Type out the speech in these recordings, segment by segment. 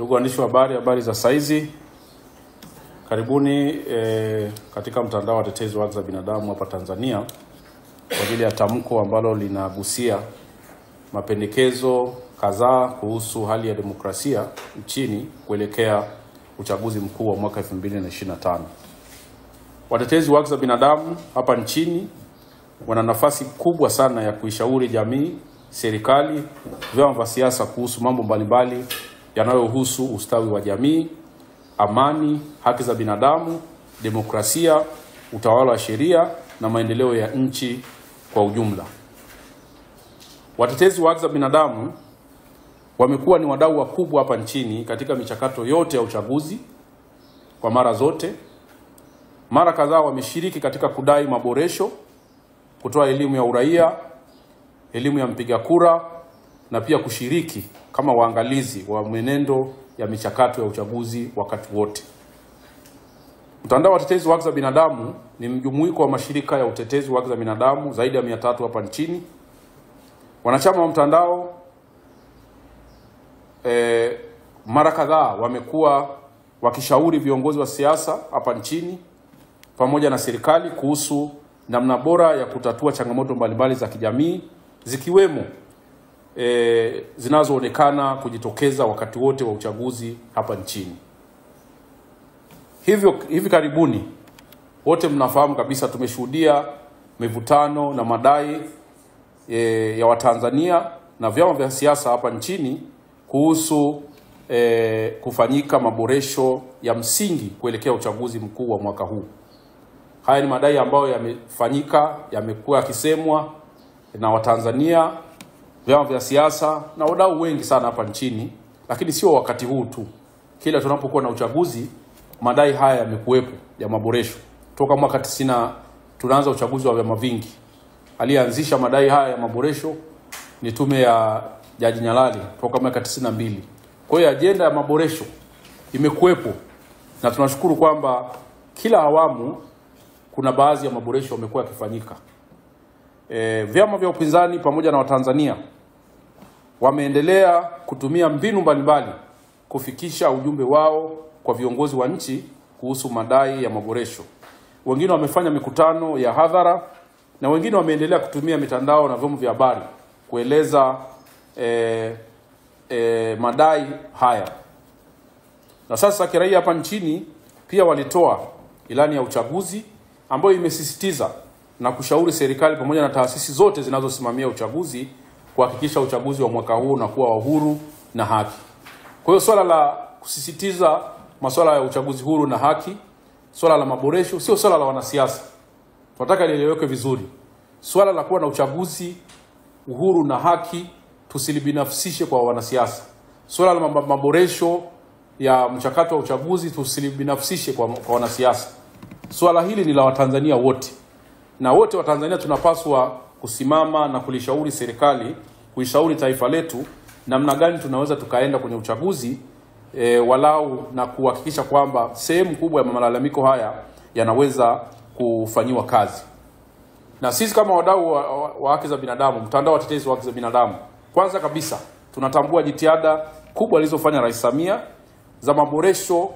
Ndugu waandishi wa habari za saizi, karibuni katika mtandao wa Watetezi wa Haki za Binadamu hapa Tanzania kwa ajili ya tamko ambalo linagusia mapendekezo kadhaa kuhusu hali ya demokrasia nchini kuelekea uchaguzi mkuu wa mwaka 2025. Watetezi wa haki za binadamu hapa nchini wana nafasi kubwa sana ya kuishauri jamii, serikali, vyama vya siasa kuhusu mambo mbalimbali yanayohusu ustawi wa jamii, amani, haki za binadamu, demokrasia, utawala wa sheria na maendeleo ya nchi kwa ujumla. Watetezi wa haki za binadamu wamekuwa ni wadau wakubwa hapa nchini katika michakato yote ya uchaguzi kwa mara zote. Mara kadhaa wameshiriki katika kudai maboresho, kutoa elimu ya uraia, elimu ya mpiga kura na pia kushiriki kama waangalizi wa mwenendo ya michakato ya uchaguzi wakati wote. Mtandao wa Watetezi wa Haki za Binadamu ni mjumuiko wa mashirika ya utetezi wa haki za binadamu zaidi ya 300 hapa nchini. Wanachama wa mtandao mara kadhaa wamekuwa wakishauri viongozi wa siasa hapa nchini pamoja na serikali kuhusu namna bora ya kutatua changamoto mbalimbali za kijamii zikiwemo zinazoonekana kujitokeza wakati wote wa uchaguzi hapa nchini. Hivi karibuni wote mnafahamu kabisa tumeshuhudia mivutano na madai ya Watanzania na vyama vya siasa hapa nchini kuhusu kufanyika maboresho ya msingi kuelekea uchaguzi mkuu wa mwaka huu. Haya ni madai ambayo yamefanyika, yamekuwa yakisemwa na Watanzania, vyama vya siasa na wadau wengi sana hapa nchini, lakini sio wakati huu tu. Kila tunapokuwa na uchaguzi madai haya yamekuwepo ya maboresho. Toka mwaka 90 tunaanza uchaguzi wa vyama vingi. Alianzisha madai haya ya maboresho ni tume ya Jaji Nyalali toka mwaka 92. Kwa hiyo ajenda ya maboresho imekuwepo na tunashukuru kwamba kila awamu kuna baadhi ya maboresho yamekuwa yakifanyika. Vyama vya upinzani pamoja na Watanzania wameendelea kutumia mbinu mbalimbali kufikisha ujumbe wao kwa viongozi wa nchi kuhusu madai ya maboresho. Wengine wamefanya mikutano ya hadhara na wengine wameendelea kutumia mitandao na vyombo vya habari kueleza madai haya. Na sasa kiraia hapa nchini pia walitoa ilani ya uchaguzi ambayo imesisitiza na kushauri serikali pamoja na taasisi zote zinazosimamia uchaguzi kuhakikisha uchaguzi wa mwaka huu unakuwa wa huru na haki. Kwa hiyo swala la kusisitiza masuala ya uchaguzi huru na haki, swala la maboresho sio swala la wanasiasa. Tunataka lieleweke vizuri. Swala la kuwa na uchaguzi uhuru na haki tusilibinafsishe kwa wanasiasa. Swala la maboresho ya mchakato wa uchaguzi tusilibinafsishe kwa wanasiasa. Swala hili ni la Watanzania wote. Na wote wa Tanzania tunapaswa kusimama na kulishauri serikali, kuishauri taifa letu namna gani tunaweza tukaenda kwenye uchaguzi walau na kuhakikisha kwamba sehemu kubwa ya malalamiko haya yanaweza kufanyiwa kazi. Na sisi kama wadau wa haki za binadamu, mtandao wa Watetezi wa Haki za Binadamu, kwanza kabisa tunatambua jitihada kubwa alizofanya Rais Samia za maboresho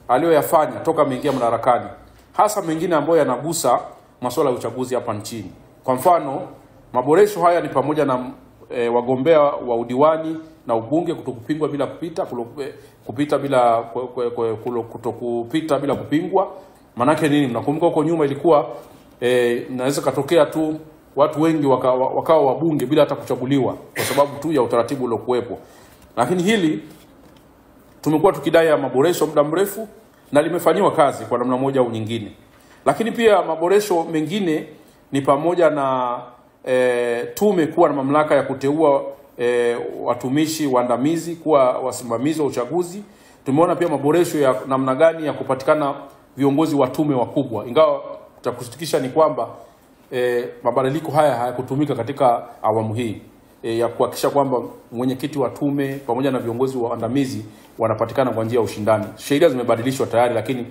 aliyoyafanya toka ameingia madarakani, hasa mengine ambayo yanagusa masuala ya uchaguzi hapa nchini. Kwa mfano, maboresho haya ni pamoja na wagombea wa udiwani na ubunge kutokupingwa bila kupita bila kupingwa. Manake nini? Mnakumbuka huko nyuma ilikuwa inaweza katokea tu watu wengi wakawa wabunge bila hata kuchaguliwa kwa sababu tu ya utaratibu uliokuwepo. Lakini hili tumekuwa tukidai ya maboresho muda mrefu na limefanywa kazi kwa namna moja au nyingine. Lakini pia maboresho mengine ni pamoja na tume kuwa na mamlaka ya kuteua watumishi waandamizi kuwa wasimamizi wa uchaguzi. Tumeona pia maboresho ya namna gani ya kupatikana viongozi wa tume wakubwa. Ingawa tutakushirikisha ni kwamba mabadiliko haya hayakutumika katika awamu hii ya kuhakikisha kwamba mwenyekiti wa tume pamoja na viongozi waandamizi wanapatikana kwa njia ya ushindani. Sheria zimebadilishwa tayari lakini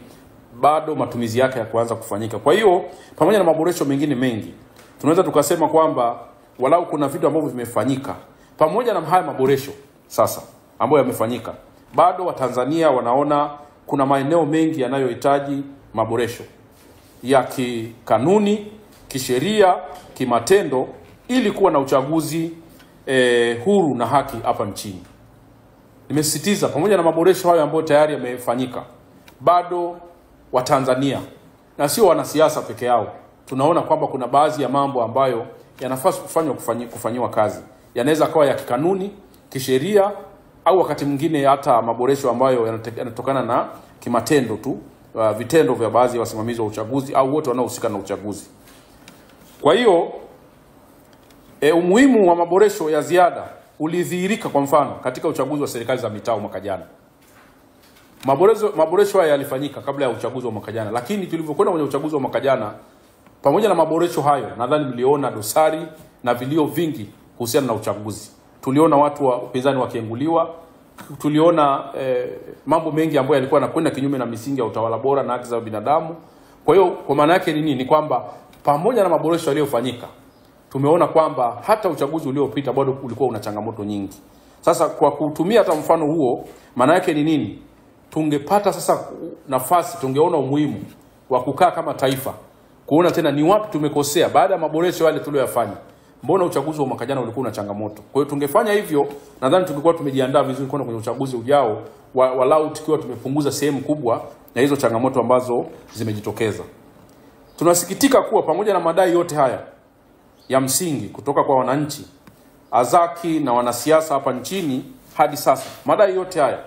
bado matumizi yake ya kuanza kufanyika. Kwa hiyo pamoja na maboresho mengine mengi tunaweza tukasema kwamba walau kuna vitu ambavyo vimefanyika. Pamoja na haya maboresho sasa ambayo yamefanyika, bado Watanzania wanaona kuna maeneo mengi yanayohitaji maboresho ya kikanuni, kisheria, kimatendo ili kuwa na uchaguzi huru na haki hapa nchini. Nimesisitiza pamoja na maboresho hayo ambayo tayari yamefanyika, bado Watanzania na sio wanasiasa peke yao tunaona kwamba kuna baadhi ya mambo ambayo yanafaa kufanywa kazi. Yanaweza kuwa ya kikanuni, kisheria, au wakati mwingine hata maboresho ambayo yanatokana na kimatendo tu, vitendo vya baadhi ya wasimamizi wa uchaguzi au wote wanaohusika na uchaguzi. Kwa hiyo umuhimu wa maboresho ya ziada ulidhihirika kwa mfano katika uchaguzi wa serikali za mitaa mwaka jana. Maboresho haya yalifanyika kabla ya uchaguzi wa mwaka jana, lakini tulivyokwenda kwenye uchaguzi wa mwaka jana, pamoja na maboresho hayo, nadhani mliona dosari na vilio vingi kuhusiana na uchaguzi. Tuliona watu wa upinzani wakienguliwa, tuliona mambo mengi ambayo yalikuwa yanakwenda kinyume na misingi ya utawala bora na haki za binadamu. Kwa hiyo kwa maana yake ni nini? Ni kwamba pamoja na maboresho yaliyofanyika, tumeona kwamba hata uchaguzi uliopita bado ulikuwa una changamoto nyingi. Sasa kwa kutumia hata mfano huo, maana yake ni nini? Tungepata sasa nafasi, tungeona umuhimu wa kukaa kama taifa, kuona tena ni wapi tumekosea baada ya maboresho yale tuliyofanya. Mbona uchaguzi wa mwaka jana ulikuwa una changamoto? Kwa hiyo tungefanya hivyo, nadhani tungekuwa tumejiandaa vizuri kwenda kwenye uchaguzi ujao, walau tukiwa tumepunguza sehemu kubwa ya hizo changamoto ambazo zimejitokeza. Tunasikitika kuwa pamoja na madai yote haya ya msingi kutoka kwa wananchi, azaki na wanasiasa hapa nchini, hadi sasa madai yote haya,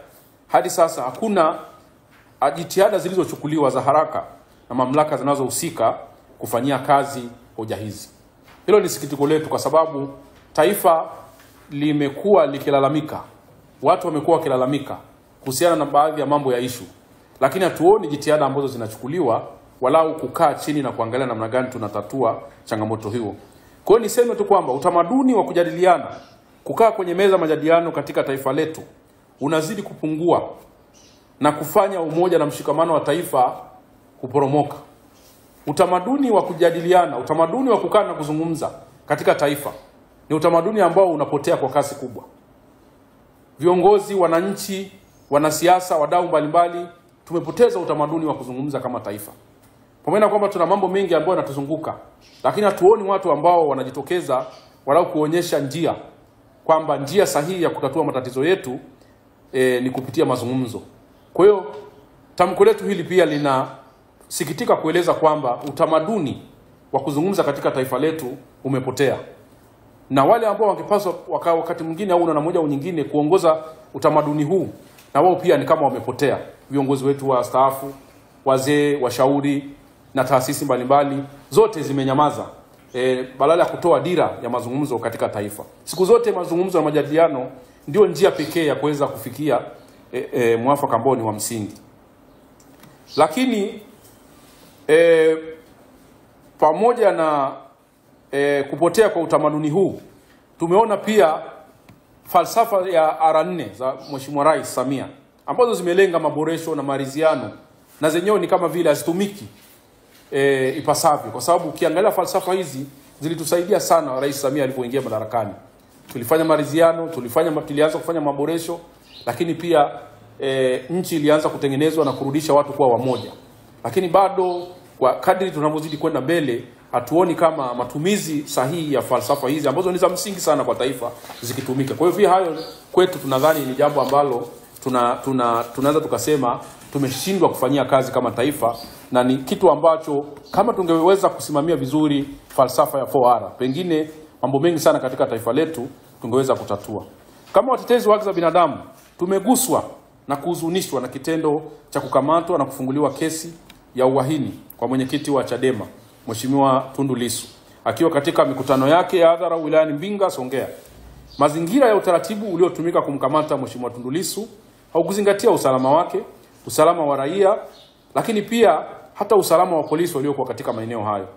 hadi sasa hakuna jitihada zilizochukuliwa za haraka na mamlaka zinazohusika kufanyia kazi hoja hizi. Hilo ni sikitiko letu, kwa sababu taifa limekuwa likilalamika, watu wamekuwa wakilalamika kuhusiana na baadhi ya mambo ya ishu, lakini hatuoni jitihada ambazo zinachukuliwa walau kukaa chini na kuangalia namna gani tunatatua changamoto hiyo. Kwa hiyo niseme tu kwamba utamaduni wa kujadiliana, kukaa kwenye meza majadiliano katika taifa letu unazidi kupungua na kufanya umoja na mshikamano wa taifa kuporomoka. Utamaduni wa kujadiliana, utamaduni wa kukaa na kuzungumza katika taifa ni utamaduni ambao unapotea kwa kasi kubwa. Viongozi, wananchi, wanasiasa, wadau mbalimbali tumepoteza utamaduni wa kuzungumza kama taifa. Pamoja na kwamba tuna mambo mengi ambayo yanatuzunguka, lakini hatuoni watu ambao wanajitokeza walau kuonyesha njia, kwamba njia sahihi ya kutatua matatizo yetu ni kupitia mazungumzo. Kwa hiyo tamko letu hili pia linasikitika kueleza kwamba utamaduni wa kuzungumza katika taifa letu umepotea. Na wale ambao wangepaswa wakati mwingine au na moja au nyingine kuongoza utamaduni huu, na wao pia ni kama wamepotea. Viongozi wetu wa staafu, wazee, washauri na taasisi mbalimbali zote zimenyamaza, badala ya kutoa dira ya mazungumzo katika taifa. Siku zote mazungumzo na majadiliano ndio njia pekee ya kuweza kufikia mwafaka ambao ni wa msingi. Lakini pamoja na kupotea kwa utamaduni huu, tumeona pia falsafa ya R4 za Mheshimiwa Rais Samia ambazo zimelenga maboresho na maridhiano, na zenyewe ni kama vile hazitumiki ipasavyo, kwa sababu ukiangalia falsafa hizi zilitusaidia sana Rais Samia alipoingia madarakani. Tulifanya maridhiano, tulianza kufanya maboresho, lakini pia nchi ilianza kutengenezwa na kurudisha watu kuwa wamoja. Lakini bado kwa kadri tunavyozidi kwenda mbele, hatuoni kama matumizi sahihi ya falsafa hizi ambazo ni za msingi sana kwa taifa zikitumika. Kwa hiyo pia hayo kwetu tunadhani ni jambo ambalo tunaweza tukasema tumeshindwa kufanyia kazi kama taifa, na ni kitu ambacho kama tungeweza kusimamia vizuri falsafa ya 4R, pengine mambo mengi sana katika taifa letu tungeweza kutatua. Kama watetezi wa haki za binadamu, tumeguswa na kuhuzunishwa na kitendo cha kukamatwa na kufunguliwa kesi ya uhaini kwa mwenyekiti wa Chadema Mheshimiwa Tundu Lissu akiwa katika mikutano yake ya hadhara wilayani Mbinga, Songea. Mazingira ya utaratibu uliotumika kumkamata Mheshimiwa Tundu Lissu haukuzingatia usalama wake, usalama wa raia, lakini pia hata usalama wa polisi waliokuwa katika maeneo hayo.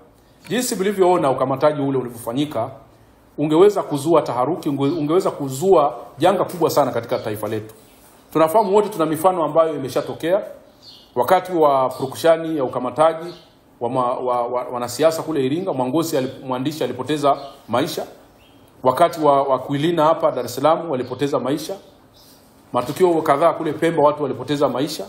Jinsi bilivyoona ukamataji ule ulivyofanyika, ungeweza kuzua taharuki, ungeweza kuzua janga kubwa sana katika taifa letu. Tunafahamu wote, tuna mifano ambayo imeshatokea wakati wa purukushani ya ukamataji wanasiasa kule Iringa. Mwandishi alipoteza maisha. Wakati wa Kuilina hapa Dar es Salaam walipoteza maisha. Matukio kadhaa kule Pemba watu walipoteza maisha,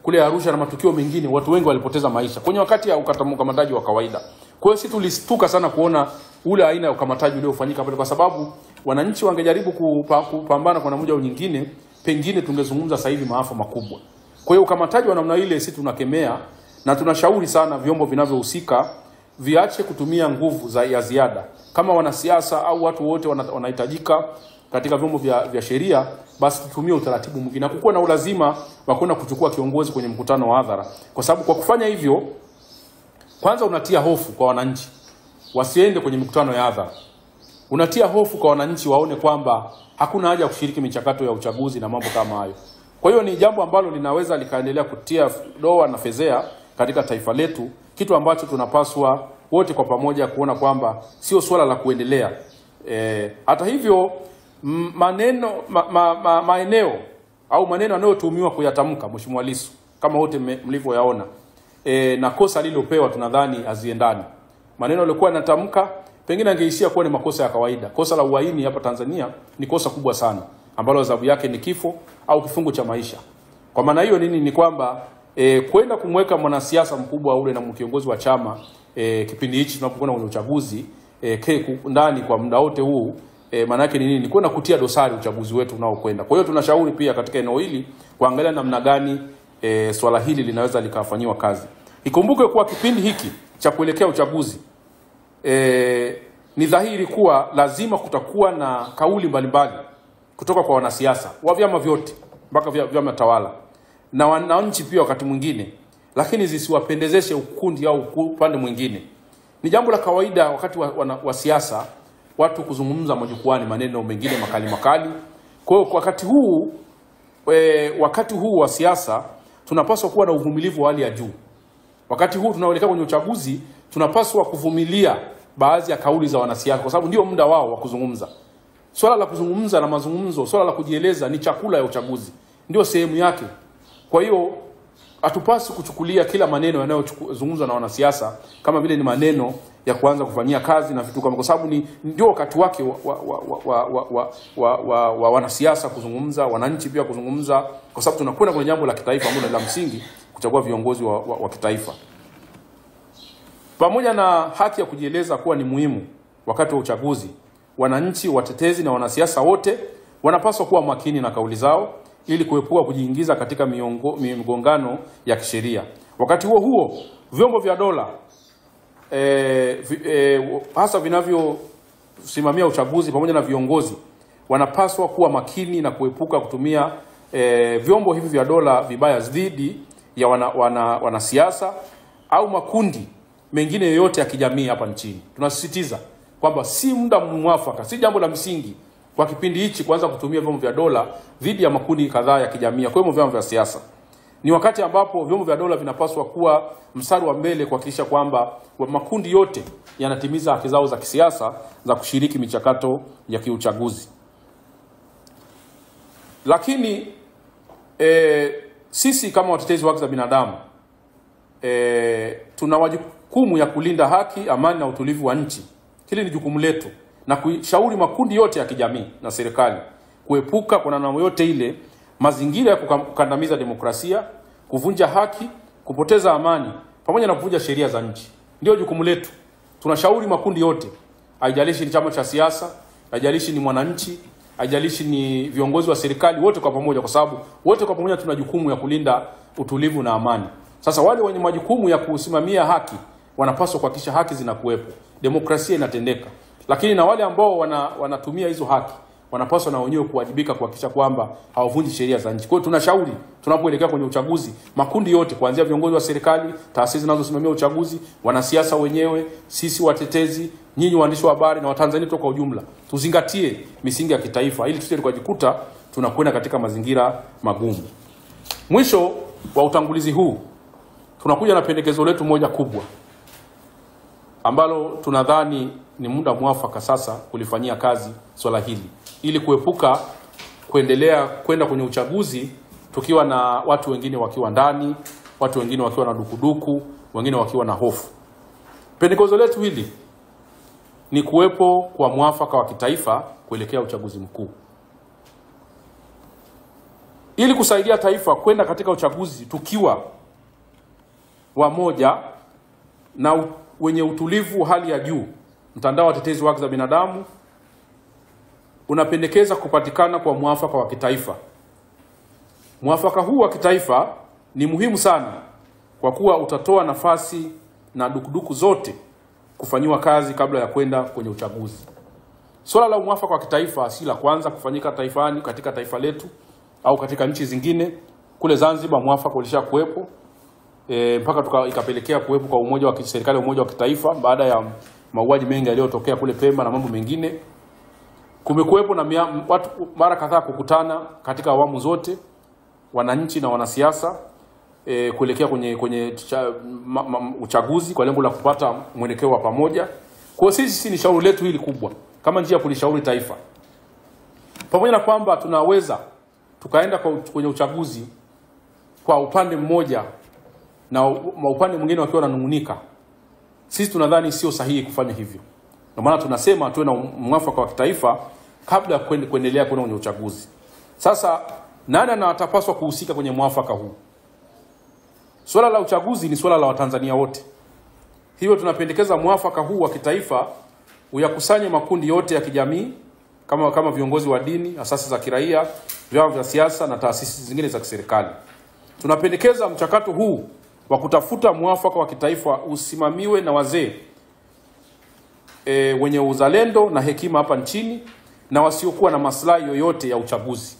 kule Arusha na matukio mengine watu wengi walipoteza maisha kwenye wakati ya ukamataji wa kawaida. Kwa hiyo sisi tulistuka sana kuona ule aina ya ukamataji uliofanyika pale, kwa sababu wananchi wangejaribu kupambana kwa namna moja au nyingine, pengine tungezungumza sasa hivi maafa makubwa. Kwa hiyo ukamataji wa namna ile sisi tunakemea na tunashauri sana vyombo vinavyohusika viache kutumia nguvu ya ziada. Kama wanasiasa au watu wote wanahitajika katika vyombo vya sheria, basi tutumie utaratibu mwingine na kukuwa na ulazima wa kwenda kuchukua kiongozi kwenye mkutano wa hadhara, kwa sababu kwa kufanya hivyo kwanza unatia hofu kwa wananchi wasiende kwenye mikutano ya hadhara. Unatia hofu kwa wananchi waone kwamba hakuna haja ya kushiriki michakato ya uchaguzi na mambo kama hayo. Kwa hiyo ni jambo ambalo linaweza likaendelea kutia doa na fezea katika taifa letu, kitu ambacho tunapaswa wote kwa pamoja kuona kwamba sio swala la kuendelea. Hata hivyo maeneo au maneno yanayotuhumiwa kuyatamka Mheshimiwa Lissu kama wote mlivyoyaona, na kosa lililopewa tunadhani aziendani. Maneno yalikuwa yanatamka pengine angeishia kuwa ni makosa ya kawaida. Kosa la uhaini hapa Tanzania ni kosa kubwa sana ambalo adhabu yake ni kifo au kifungo cha maisha. Kwa maana hiyo ni kwamba kwenda kumweka mwanasiasa mkubwa ule na kiongozi wa chama kipindi hichi tunapokwenda kwenye uchaguzi ndani kwa muda wote huu, maana yake ni kwenda kutia dosari uchaguzi wetu unaokwenda. Kwa hiyo tunashauri pia katika eneo hili kuangalia namna gani swala hili linaweza likafanywa kazi. Ikumbuke kuwa kipindi hiki cha kuelekea uchaguzi ni dhahiri kuwa lazima kutakuwa na kauli mbalimbali kutoka kwa wanasiasa wa vyama vyote mpaka vyama tawala na wananchi pia wakati mwingine, lakini zisiwapendezeshe ukundi au upande mwingine. Ni jambo la kawaida wakati wa siasa watu kuzungumza majukwani maneno mengine makali. Kwa hiyo wakati huu wa siasa tunapaswa kuwa na uvumilivu wa hali ya juu. Wakati huu tunaoelekea kwenye uchaguzi tunapaswa kuvumilia baadhi ya kauli za wanasiasa, kwa sababu ndio muda wao wa kuzungumza. Swala la kuzungumza na mazungumzo, swala la kujieleza ni chakula ya uchaguzi, ndio sehemu yake. Kwa hiyo hatupaswi kuchukulia kila maneno yanayozungumzwa na wanasiasa kama vile ni maneno ya kuanza kufanyia kazi na vitu kama, kwa sababu ndio wakati wake wa wanasiasa kuzungumza, wananchi pia kuzungumza, kwa sababu tunakwenda kwenye jambo la kitaifa ambalo ni la msingi, kuchagua viongozi wa kitaifa. Pamoja na haki ya kujieleza kuwa ni muhimu wakati wa uchaguzi, wananchi, watetezi na wanasiasa wote wanapaswa kuwa makini na kauli zao ili kuepuka kujiingiza katika migongano ya kisheria. Wakati huo vyombo vya dola hasa vinavyosimamia uchaguzi pamoja na viongozi wanapaswa kuwa makini na kuepuka kutumia vyombo hivi vya dola vibaya dhidi ya wanasiasa au makundi mengine yoyote ya kijamii hapa nchini. Tunasisitiza kwamba si muda mwafaka, si jambo la msingi kwa kipindi hichi kuanza kutumia vyombo vya dola dhidi ya makundi kadhaa ya kijamii, kwa hiyo vyombo vya siasa. Ni wakati ambapo vyombo vya dola vinapaswa kuwa mstari wa mbele kuhakikisha kwamba makundi yote yanatimiza haki zao za kisiasa za kushiriki michakato ya kiuchaguzi. Lakini sisi kama watetezi wa haki za binadamu tuna wajibu ya kulinda haki, amani na utulivu wa nchi. Hili ni jukumu letu, na kushauri makundi yote ya kijamii na serikali kuepuka kwa namna yote ile mazingira ya kukandamiza demokrasia, kuvunja haki, kupoteza amani pamoja na kuvunja sheria za nchi. Ndio jukumu letu. Tunashauri makundi yote, haijalishi ni chama cha siasa, haijalishi ni mwananchi, haijalishi ni viongozi wa serikali, wote kwa pamoja, kwa sababu wote kwa pamoja tuna jukumu ya kulinda utulivu na amani. Sasa wale wenye majukumu ya kusimamia haki wanapaswa kuhakikisha haki zinakuwepo, demokrasia inatendeka. Lakini na wale ambao wanatumia hizo haki wanapaswa na wenyewe kuwajibika kuhakikisha kwamba hawavunji sheria za nchi. Kwa hiyo tunashauri tunapoelekea kwenye uchaguzi, makundi yote kuanzia viongozi wa serikali, taasisi zinazosimamia uchaguzi, wanasiasa wenyewe, sisi watetezi, nyinyi waandishi wa habari na Watanzania kwa ujumla, tuzingatie misingi ya kitaifa ili tusije tukajikuta tunakwenda katika mazingira magumu. Mwisho wa utangulizi huu tunakuja na pendekezo letu moja kubwa ambalo tunadhani ni muda mwafaka sasa kulifanyia kazi swala hili ili kuepuka kuendelea kwenda kwenye uchaguzi tukiwa na watu wengine wakiwa ndani, watu wengine wakiwa na dukuduku, wengine wakiwa na hofu. Pendekezo letu hili ni kuwepo kwa mwafaka wa kitaifa kuelekea uchaguzi mkuu. ili kusaidia taifa kwenda katika uchaguzi tukiwa wamoja na wenye utulivu hali ya juu. Mtandao wa Watetezi wa Haki za Binadamu unapendekeza kupatikana kwa mwafaka wa kitaifa. Mwafaka huu wa kitaifa ni muhimu sana kwa kuwa utatoa nafasi na dukuduku zote kufanyiwa kazi kabla ya kwenda kwenye uchaguzi. Swala la mwafaka wa kitaifa si la kwanza kufanyika taifani katika taifa letu au katika nchi zingine. Kule Zanzibar mwafaka ulishakuwepo mpaka ikapelekea kuwepo kwa umoja wa serikali, umoja wa kitaifa baada ya mauaji mengi yaliyotokea kule Pemba na mambo mengine. Kumekuwepo na watu mara kadhaa kukutana katika awamu zote, wananchi na wanasiasa kuelekea kwenye uchaguzi kwa lengo la kupata mwelekeo wa pamoja. Kwa sisi ni shauri letu hili kubwa kama njia ya kulishauri taifa. Pamoja na kwamba tunaweza tukaenda kwenye uchaguzi kwa upande mmoja na upande mwingine wakiwa wananungunika, sisi tunadhani sio sahihi kufanya hivyo. Ndio maana tunasema tuwe na mwafaka wa kitaifa kabla ya kuendelea kwenda kwenye uchaguzi. Sasa nani anatapaswa kuhusika kwenye mwafaka huu? Swala la uchaguzi ni swala la Watanzania wote. Hivyo tunapendekeza mwafaka huu wa kitaifa uyakusanye makundi yote ya kijamii kama viongozi wa dini, asasi za kiraia, vyama vya siasa na taasisi zingine za kiserikali. Tunapendekeza mchakato huu wa kutafuta mwafaka wa kitaifa usimamiwe na wazee wenye uzalendo na hekima hapa nchini na wasiokuwa na maslahi yoyote ya uchaguzi.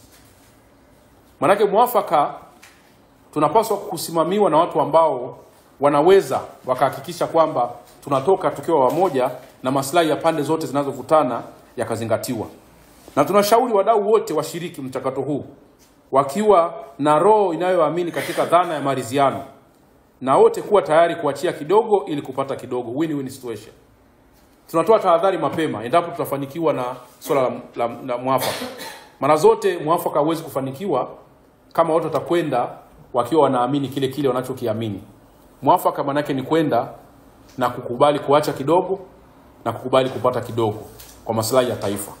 Manake mwafaka tunapaswa kusimamiwa na watu ambao wanaweza wakahakikisha kwamba tunatoka tukiwa wamoja na maslahi ya pande zote zinazovutana yakazingatiwa. Na tunashauri wadau wote washiriki mchakato huu wakiwa na roho inayoamini katika dhana ya maridhiano, na wote kuwa tayari kuachia kidogo ili kupata kidogo, win-win situation. Tunatoa tahadhari mapema endapo tutafanikiwa na swala la mwafaka. Mara zote mwafaka hauwezi kufanikiwa kama watu watakwenda wakiwa wanaamini kile wanachokiamini. Mwafaka manake ni kwenda na kukubali kuacha kidogo na kukubali kupata kidogo kwa maslahi ya taifa.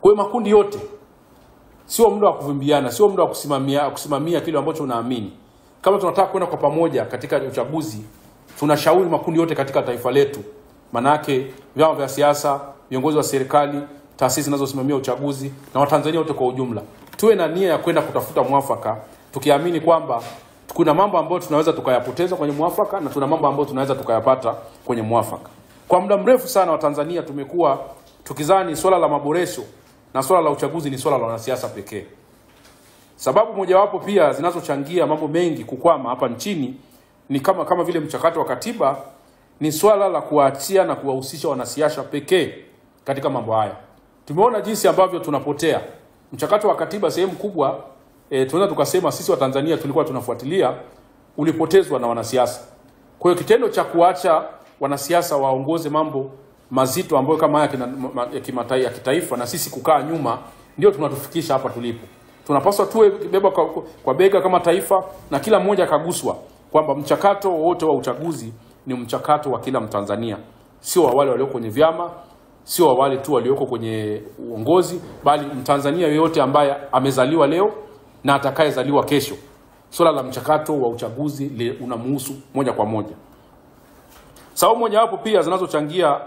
Kwa hiyo makundi yote, sio muda wa kuvimbiana, sio muda wa kusimamia kile ambacho unaamini. Kama tunataka kwenda kwa pamoja katika uchaguzi, tunashauri makundi yote katika taifa letu, manake vyama vya siasa, viongozi wa serikali, taasisi zinazosimamia uchaguzi na Watanzania wote kwa ujumla, tuwe na nia ya kwenda kutafuta mwafaka, tukiamini kwamba kuna mambo ambayo tunaweza tukayapoteza kwenye mwafaka na tuna mambo ambayo tunaweza tukayapata kwenye mwafaka. Kwa muda mrefu sana Watanzania tumekuwa tukizani swala la maboresho na swala la uchaguzi ni swala la wanasiasa pekee. Sababu mojawapo pia zinazochangia mambo mengi kukwama hapa nchini ni kama vile mchakato wa katiba, ni swala la kuachia na kuwahusisha wanasiasa pekee katika mambo haya. Tumeona jinsi ambavyo tunapotea. Mchakato wa katiba sehemu kubwa tunaweza tukasema sisi wa Tanzania tulikuwa tunafuatilia, ulipotezwa na wanasiasa. Kwa hiyo kitendo cha kuacha wanasiasa waongoze mambo mazito ambayo kama haya ya kitaifa na sisi kukaa nyuma, ndio tunatufikisha hapa tulipo. Tunapaswa tuwe beba kwa bega kama taifa na kila mmoja akaguswa kwamba mchakato wote wa uchaguzi ni mchakato wa kila Mtanzania, sio wa wale walioko kwenye vyama, sio wa wale tu walioko kwenye uongozi, bali Mtanzania yoyote ambaye amezaliwa leo na atakayezaliwa kesho. Swala la mchakato wa uchaguzi unamhusu moja kwa moja. Sababu moja hapo pia zinazochangia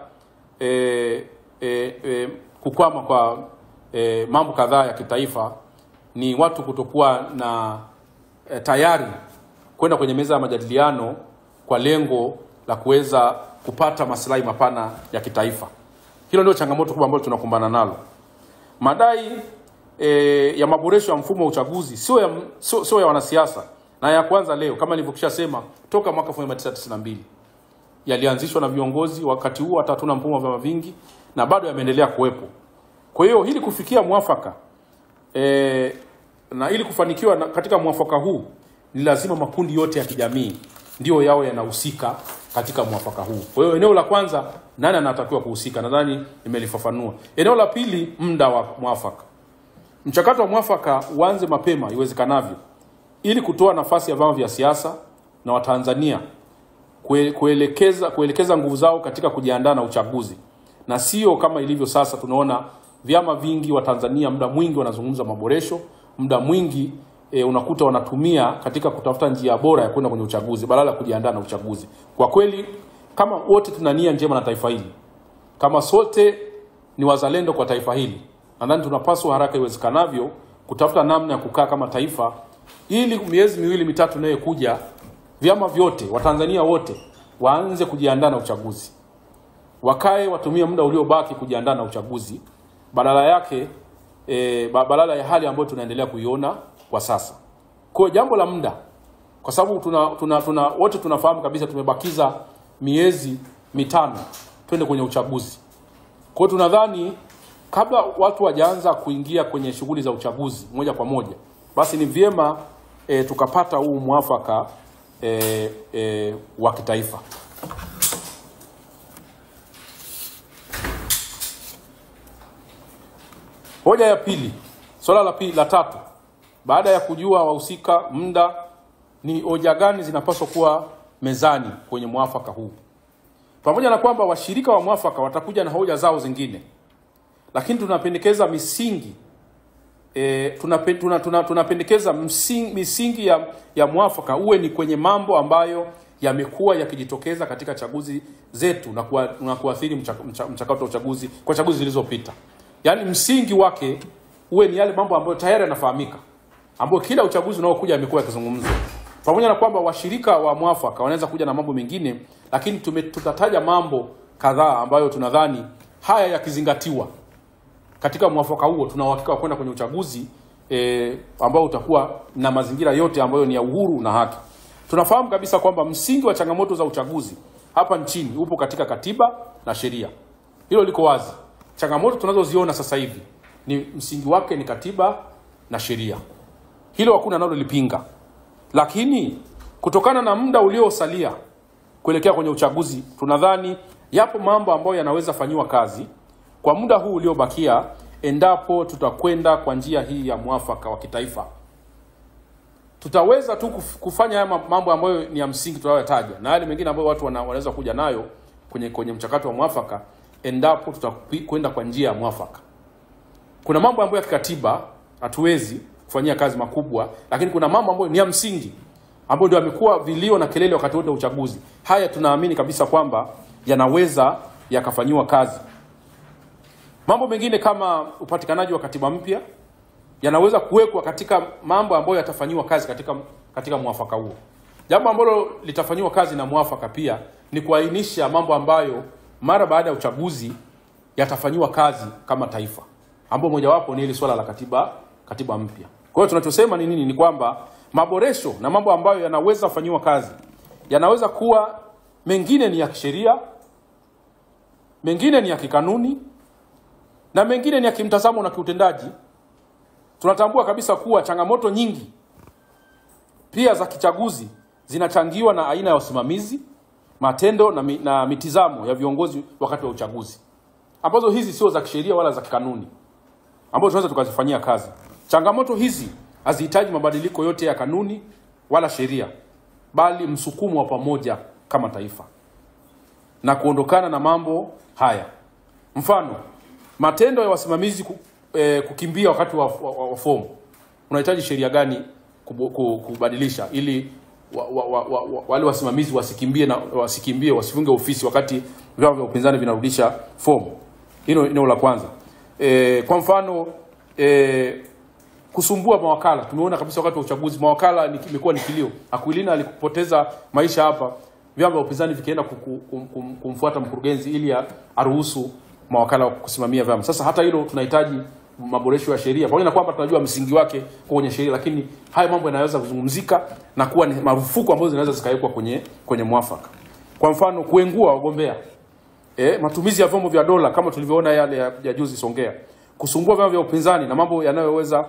kukwama kwa mambo kadhaa ya kitaifa ni watu kutokuwa na tayari kwenda kwenye meza ya majadiliano kwa lengo la kuweza kupata maslahi mapana ya kitaifa. Hilo ndio changamoto kubwa ambayo tunakumbana nalo. Madai ya maboresho ya mfumo wa uchaguzi sio ya wanasiasa na ya kwanza leo, kama nilivyokisha sema, toka mwaka 1992 yalianzishwa na viongozi. Wakati huo hata hatuna mfumo wa vyama vingi na bado yameendelea kuwepo. Kwa hiyo ili kufikia mwafaka na ili kufanikiwa katika mwafaka huu, ni lazima makundi yote ya kijamii ndio yao yanahusika katika mwafaka huu. Kwa hiyo eneo la kwanza, nani anatakiwa kuhusika, nadhani nimelifafanua. Eneo la pili, muda wa mwafaka. Mchakato wa mwafaka uanze mapema iwezekanavyo ili kutoa nafasi ya vyama vya siasa na Watanzania kuelekeza nguvu zao katika kujiandaa na uchaguzi. Na sio kama ilivyo sasa, tunaona vyama vingi wa Tanzania muda mwingi wanazungumza maboresho, muda mwingi unakuta wanatumia katika kutafuta njia bora ya kwenda kwenye uchaguzi badala ya kujiandaa na uchaguzi. Kwa kweli kama wote tuna nia njema na taifa hili, kama sote ni wazalendo kwa taifa hili, nadhani tunapaswa haraka iwezekanavyo kutafuta namna ya kukaa kama taifa ili miezi miwili mitatu inayokuja vyama vyote, Watanzania wote waanze kujiandaa na uchaguzi. Wakae watumie muda uliobaki kujiandaa na uchaguzi badala yake badala ya hali ambayo tunaendelea kuiona kwa sasa. Kwa jambo la muda, kwa sababu wote tunafahamu kabisa tumebakiza miezi mitano twende kwenye uchaguzi. Kwa tunadhani kabla watu wajaanza kuingia kwenye shughuli za uchaguzi moja kwa moja, basi ni vyema tukapata huu mwafaka wa kitaifa. Hoja ya pili, swala la tatu, baada ya kujua wahusika, muda, ni hoja gani zinapaswa kuwa mezani kwenye mwafaka huu? Pamoja na kwamba washirika wa mwafaka watakuja na hoja zao zingine, lakini tunapendekeza misingi tunapendekeza misingi ya mwafaka uwe ni kwenye mambo ambayo yamekuwa yakijitokeza katika chaguzi zetu na kuathiri mchakato wa uchaguzi kwa chaguzi zilizopita. Yaani msingi wake uwe ni yale mambo ambayo tayari yanafahamika, ambayo kila uchaguzi unaokuja yamekuwa yakizungumzwa. Pamoja na kwamba washirika wa mwafaka wanaweza kuja na mambo mengine, lakini tutataja mambo kadhaa ambayo tunadhani haya yakizingatiwa katika mwafaka huo tuna uhakika wa kwenda kwenye uchaguzi ambao utakuwa na mazingira yote ambayo ni ya uhuru na haki. Tunafahamu kabisa kwamba msingi wa changamoto za uchaguzi hapa nchini upo katika katiba na sheria. Hilo liko wazi. Changamoto tunazoziona sasa hivi ni msingi wake ni katiba na sheria. Hilo hakuna nalo lipinga. Lakini kutokana na muda uliosalia kuelekea kwenye uchaguzi, tunadhani yapo mambo ambayo yanaweza fanywa kazi kwa muda huu uliobakia endapo tutakwenda kwa njia hii ya mwafaka wa kitaifa. Tutaweza tu kufanya haya mambo ambayo ni ya msingi tunayotaja, na yale mengine ambayo watu wanaweza kuja nayo kwenye mchakato wa mwafaka endapo tutakwenda kwa njia ya mwafaka. Kuna mambo ambayo ya kikatiba hatuwezi kufanyia kazi makubwa, lakini kuna mambo ambayo ni ya msingi ambayo ndio yamekuwa vilio na kelele wakati wote wa uchaguzi. Haya tunaamini kabisa kwamba yanaweza yakafanywa kazi. Mambo mengine kama upatikanaji wa katiba mpya yanaweza kuwekwa katika mambo ambayo yatafanywa kazi katika mwafaka huo. Jambo ambalo litafanywa kazi na mwafaka pia ni kuainisha mambo ambayo mara baada ya uchaguzi yatafanywa kazi kama taifa, ambapo mojawapo ni ile swala la katiba mpya. Kwa hiyo tunachosema ni nini? Ni kwamba maboresho na mambo ambayo yanaweza fanywa kazi yanaweza kuwa mengine ni ya kisheria, mengine ni ya kikanuni, na mengine ni ya kimtazamo na kiutendaji. Tunatambua kabisa kuwa changamoto nyingi pia za kichaguzi zinachangiwa na aina ya usimamizi, matendo na mitizamo ya viongozi wakati wa uchaguzi, ambazo hizi sio za kisheria wala za kikanuni ambazo tunaweza tukazifanyia kazi. Changamoto hizi hazihitaji mabadiliko yote ya kanuni wala sheria, bali msukumo wa pamoja kama taifa na kuondokana na mambo haya. Mfano, matendo ya wasimamizi kukimbia wakati wa fomu. Unahitaji sheria gani kubadilisha ili wale wasimamizi wasikimbie wasifunge ofisi wakati vyama vya upinzani vinarudisha fomu? Hilo eneo la kwanza. Kwa mfano kusumbua mawakala. Tumeona kabisa wakati wa uchaguzi mawakala imekuwa ni kilio. Akwilina alikupoteza maisha hapa, vyama vya upinzani vikaenda kumfuata mkurugenzi ili aruhusu mawakala kusimamia vyama. Sasa hata hilo tunahitaji maboresho ya sheria. Pamoja na kwamba tunajua msingi wake kwenye sheria, lakini haya mambo yanaweza kuzungumzika na kuwa ni marufuku ambazo zinaweza zikawekwa kwenye mwafaka. Kwa mfano kuengua wagombea. Matumizi ya vyombo vya dola kama tulivyoona yale ya juzi Songea. Kusumbua vyama vya upinzani na mambo yanayoweza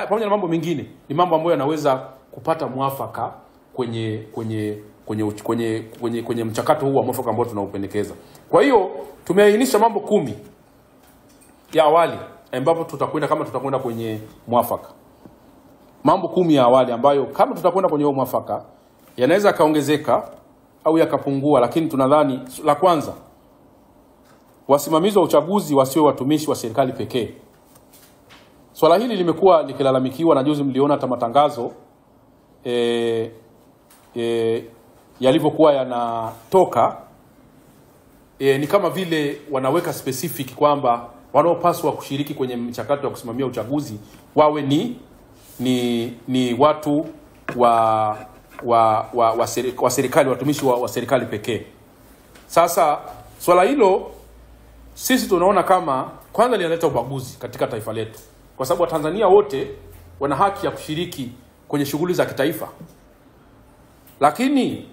pamoja na mambo mengine ni mambo ambayo yanaweza kupata mwafaka kwenye mchakato huu wa mwafaka ambao tunaupendekeza. Kwa hiyo tumeainisha mambo 10 ya awali ambapo tutakwenda kwenye mwafaka. Mambo 10 ya awali ambayo kama tutakwenda kwenye huo mwafaka yanaweza kaongezeka au yakapungua, lakini tunadhani la kwanza, wasimamizi wa uchaguzi wasiwe watumishi wa serikali pekee. Swala hili limekuwa likilalamikiwa na juzi mliona hata matangazo yalivyokuwa yanatoka, ni kama vile wanaweka specific kwamba wanaopaswa kushiriki kwenye mchakato wa kusimamia uchaguzi wawe ni watu wa serikali, watumishi wa serikali pekee. Sasa swala hilo sisi tunaona kama kwanza linaleta ubaguzi katika taifa letu, kwa sababu Watanzania wote wana haki ya kushiriki kwenye shughuli za kitaifa. Lakini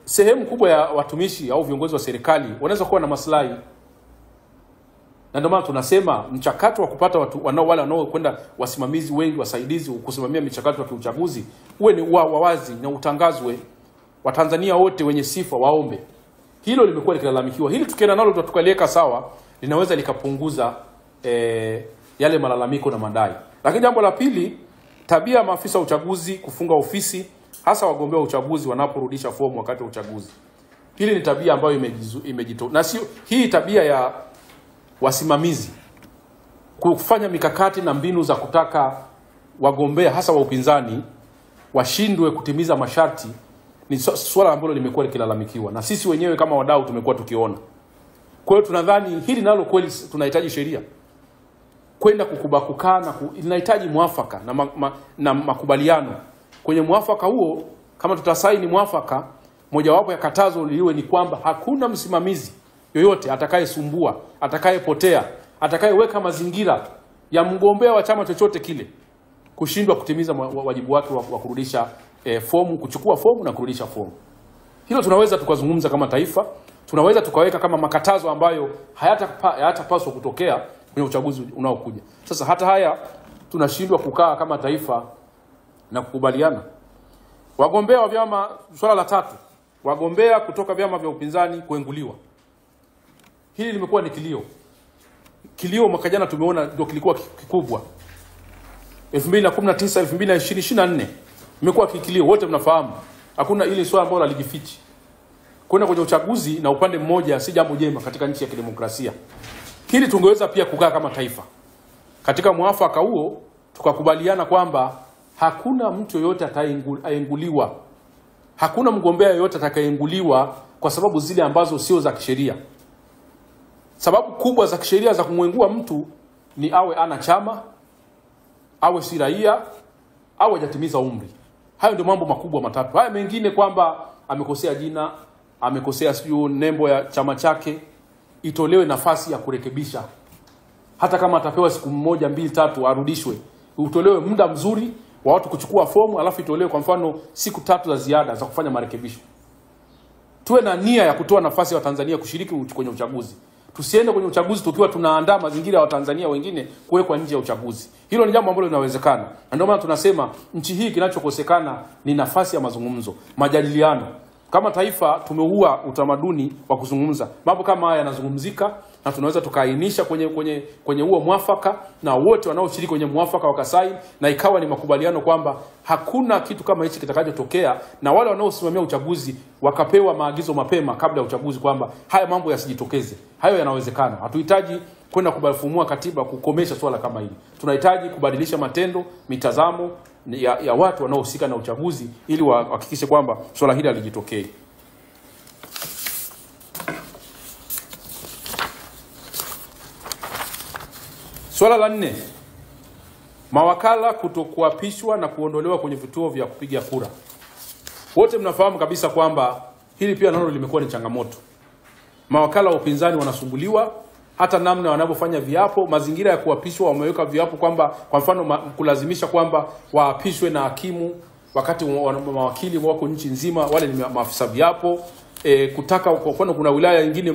sehemu kubwa ya watumishi au viongozi wa serikali wanaweza kuwa na maslahi, na ndio maana tunasema mchakato wa kupata wale wanaokwenda wasimamizi wengi, wasaidizi kusimamia michakato ya kiuchaguzi uwe ni wazi na utangazwe, Watanzania wote wenye sifa waombe. Hilo limekuwa likilalamikiwa. Hili tukienda nalo tukaliweka sawa, linaweza likapunguza yale malalamiko na madai. Lakini jambo la pili, tabia ya maafisa wa uchaguzi kufunga ofisi, hasa wagombea wa uchaguzi wanaporudisha fomu wakati wa uchaguzi. Hili ni tabia ambayo imejitoa. Na sio hii tabia ya wasimamizi kufanya mikakati na mbinu za kutaka wagombea hasa wa upinzani washindwe kutimiza masharti, ni swala ambalo limekuwa likilalamikiwa na sisi wenyewe kama wadau tumekuwa tukiona. Kwa hiyo tunadhani hili nalo kweli tunahitaji sheria kwenda kukaa na inahitaji mwafaka na makubaliano. Kwenye mwafaka huo, kama tutasaini mwafaka, mojawapo ya katazo liwe ni kwamba hakuna msimamizi yoyote atakayesumbua, atakayepotea, atakayeweka mazingira ya mgombea wa chama chochote kile kushindwa kutimiza wajibu wake wa kurudisha fomu, kuchukua fomu na kurudisha fomu. Hilo tunaweza tukazungumza kama taifa, tunaweza tukaweka kama makatazo ambayo hayatapaswa kutokea kwenye uchaguzi unaokuja. Sasa hata haya tunashindwa kukaa kama taifa na kukubaliana. Wagombea wa vyama, swala la tatu, wagombea kutoka vyama vya upinzani kuenguliwa. Hili limekuwa ni kilio mwaka jana tumeona ndio kilikuwa kikubwa. 2019 2024 imekuwa kilio, wote mnafahamu. Hakuna ile swala ambalo alijifichi. Kwenda kwenye uchaguzi na upande mmoja si jambo jema katika nchi ya kidemokrasia. Hili tungeweza pia kukaa kama taifa katika mwafaka huo, tukakubaliana kwamba hakuna mtu yoyote ataenguliwa, hakuna mgombea yoyote atakayeenguliwa kwa sababu zile ambazo sio za kisheria. Sababu kubwa za kisheria za kumwengua mtu ni awe ana chama, awe si raia, awe hajatimiza umri. Hayo ndio mambo makubwa matatu. Haya mengine kwamba amekosea jina, amekosea sio nembo ya chama chake, itolewe nafasi ya kurekebisha. Hata kama atapewa siku 1, 2, 3 arudishwe, utolewe muda mzuri wa watu kuchukua fomu, alafu itolewe kwa mfano siku 3 za ziada za kufanya marekebisho. Tuwe na nia ya kutoa nafasi ya Watanzania kushiriki kwenye uchaguzi. Tusiende kwenye uchaguzi tukiwa tunaandaa mazingira ya Watanzania wengine kuwekwa nje ya uchaguzi. Hilo ni jambo ambalo linawezekana. Na ndio maana tunasema nchi hii kinachokosekana ni nafasi ya mazungumzo, majadiliano. Kama taifa tumeua utamaduni wa kuzungumza. Mambo kama haya yanazungumzika na tunaweza tukaainisha kwenye huo mwafaka, na wote wanaoshiriki kwenye mwafaka wakasaini, na ikawa ni makubaliano kwamba hakuna kitu kama hichi kitakachotokea, na wale wanaosimamia uchaguzi wakapewa maagizo mapema kabla ya uchaguzi kwamba haya mambo yasijitokeze. Hayo yanawezekana. Hatuhitaji kwenda kubafumua katiba kukomesha swala kama hili. Tunahitaji kubadilisha matendo, mitazamo ya watu wanaohusika na uchaguzi ili wahakikishe kwamba swala hili halijitokei. Swala la 4, mawakala kutokuapishwa na kuondolewa kwenye vituo vya kupiga kura. Wote mnafahamu kabisa kwamba hili pia nalo limekuwa ni changamoto. Mawakala wa upinzani wanasumbuliwa, hata namna wanavyofanya viapo, mazingira ya kuapishwa wameweka viapo kwamba kwa mfano kulazimisha kwamba waapishwe na hakimu wakati mawakili wako nchi nzima, wale ni maafisa viapo. Kutaka kwa mfano kuna wilaya nyingine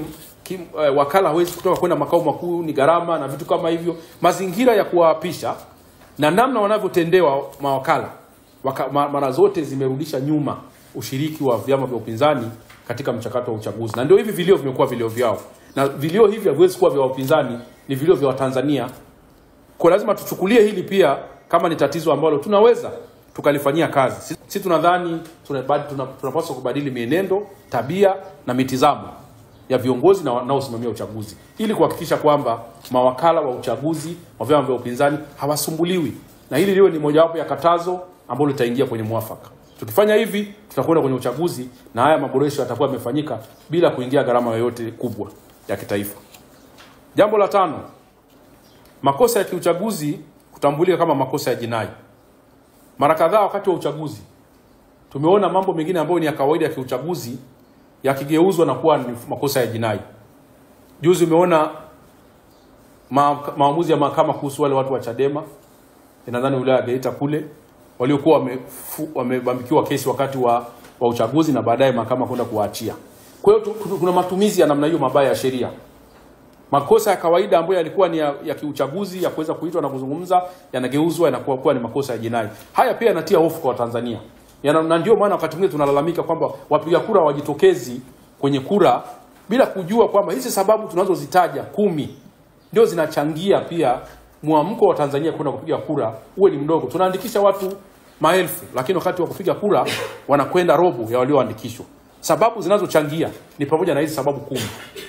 wakala hawezi kutoka kwenda makao makuu, ni gharama na vitu kama hivyo. Mazingira ya kuwaapisha na namna wanavyotendewa mawakala mara zote zimerudisha nyuma ushiriki wa vyama vya upinzani katika mchakato wa uchaguzi. Na ndio hivi vilio vimekuwa vilio vyao. Na vilio hivi haviwezi kuwa vya upinzani, ni vilio vya Watanzania. Kwa lazima tuchukulie hili pia kama ni tatizo ambalo tunaweza tukalifanyia kazi. Sisi tunadhani tunapaswa kubadili mienendo, tabia na mitizamo ya viongozi na wanaosimamia uchaguzi, ili kuhakikisha kwamba mawakala wa uchaguzi wa vyama vya upinzani hawasumbuliwi, na hili liwe ni mojawapo ya katazo ambalo litaingia kwenye mwafaka. Tukifanya hivi, tutakwenda kwenye uchaguzi na haya maboresho yatakuwa yamefanyika bila kuingia gharama yoyote kubwa ya kitaifa. Jambo la 5, makosa ya kiuchaguzi kutambulika kama makosa ya jinai. Mara kadhaa wakati wa uchaguzi tumeona mambo mengine ambayo ni ya kawaida ya kiuchaguzi yakigeuzwa na kuwa ni makosa ya jinai. Juzi umeona maamuzi ya mahakama kuhusu wale watu wa Chadema, nadhani wilaya ya Geita kule, waliokuwa wamebambikiwa kesi wakati wa uchaguzi na baadaye mahakama kwenda kuwaachia. Kwa hiyo kuna matumizi ya namna hiyo mabaya ya sheria. Makosa ya kawaida ambayo yalikuwa ni ya kiuchaguzi ya kuweza kuitwa na kuzungumza yanageuzwa yanakuwa ni makosa ya jinai. Haya pia yanatia hofu kwa Watanzania. Na ndio maana wakati mwingine tunalalamika kwamba wapiga kura wajitokezi kwenye kura bila kujua kwamba hizi sababu tunazozitaja 10 ndio zinachangia pia muamko wa Tanzania kwenda kupiga kura uwe ni mdogo. Tunaandikisha watu maelfu, lakini wakati wa kupiga kura wanakwenda robo ya walioandikishwa. Sababu zinazochangia ni pamoja na hizi sababu 10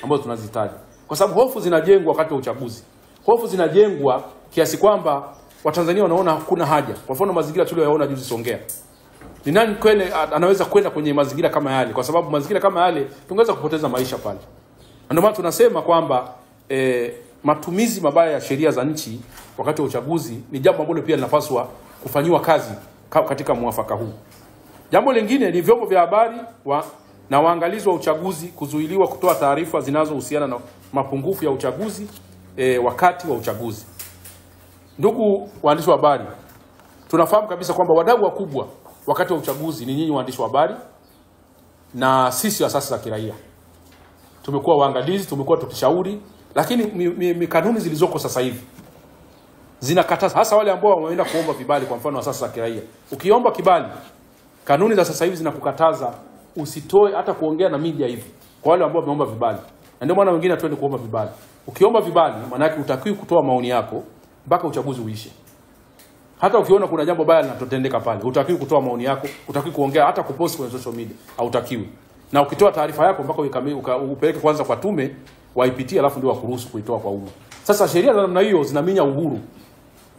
ambazo tunazitaja. Kwa sababu hofu zinajengwa wakati wa uchaguzi. Hofu zinajengwa kiasi kwamba Watanzania wanaona hakuna haja. Kwa mfano mazingira tuliyoyaona juzi Songea. Ni nani kweli anaweza kwenda kwenye mazingira kama yale? Kwa sababu mazingira kama yale tungeweza kupoteza maisha pale. Ndio maana tunasema kwamba matumizi mabaya ya sheria za nchi wakati wa uchaguzi ni jambo ambalo pia linapaswa kufanywa kazi katika mwafaka huu. Jambo lingine ni vyombo vya habari na waangalizi wa uchaguzi kuzuiliwa kutoa taarifa zinazohusiana na mapungufu ya uchaguzi wakati wa uchaguzi. Ndugu waandishi wa habari, tunafahamu kabisa kwamba wadau wakubwa wakati wa uchaguzi ni nyinyi waandishi wa habari na sisi asasi za kiraia. Tumekuwa waangalizi, tumekuwa tukishauri, lakini kanuni zilizoko sasa hivi zinakataza hasa wale ambao wameenda kuomba vibali. Kwa mfano asasi za kiraia, ukiomba kibali, kanuni za sasa hivi zinakukataza usitoe hata kuongea na media hivi kwa wale ambao wameomba vibali. Na ndio maana wengine hatuendi kuomba vibali. Ukiomba vibali maana yake utakiwi kutoa maoni yako mpaka uchaguzi uishe. Hata ukiona kuna jambo baya linatendeka pale, utakiwi kutoa maoni yako, utakiwi kuongea, hata kupost kwenye social media, hautakiwi. Na ukitoa taarifa yako mpaka upeleke kwanza kwa tume waipitie, alafu ndio wakuruhusu kuitoa kwa umma. Sasa sheria za namna hiyo zinaminya uhuru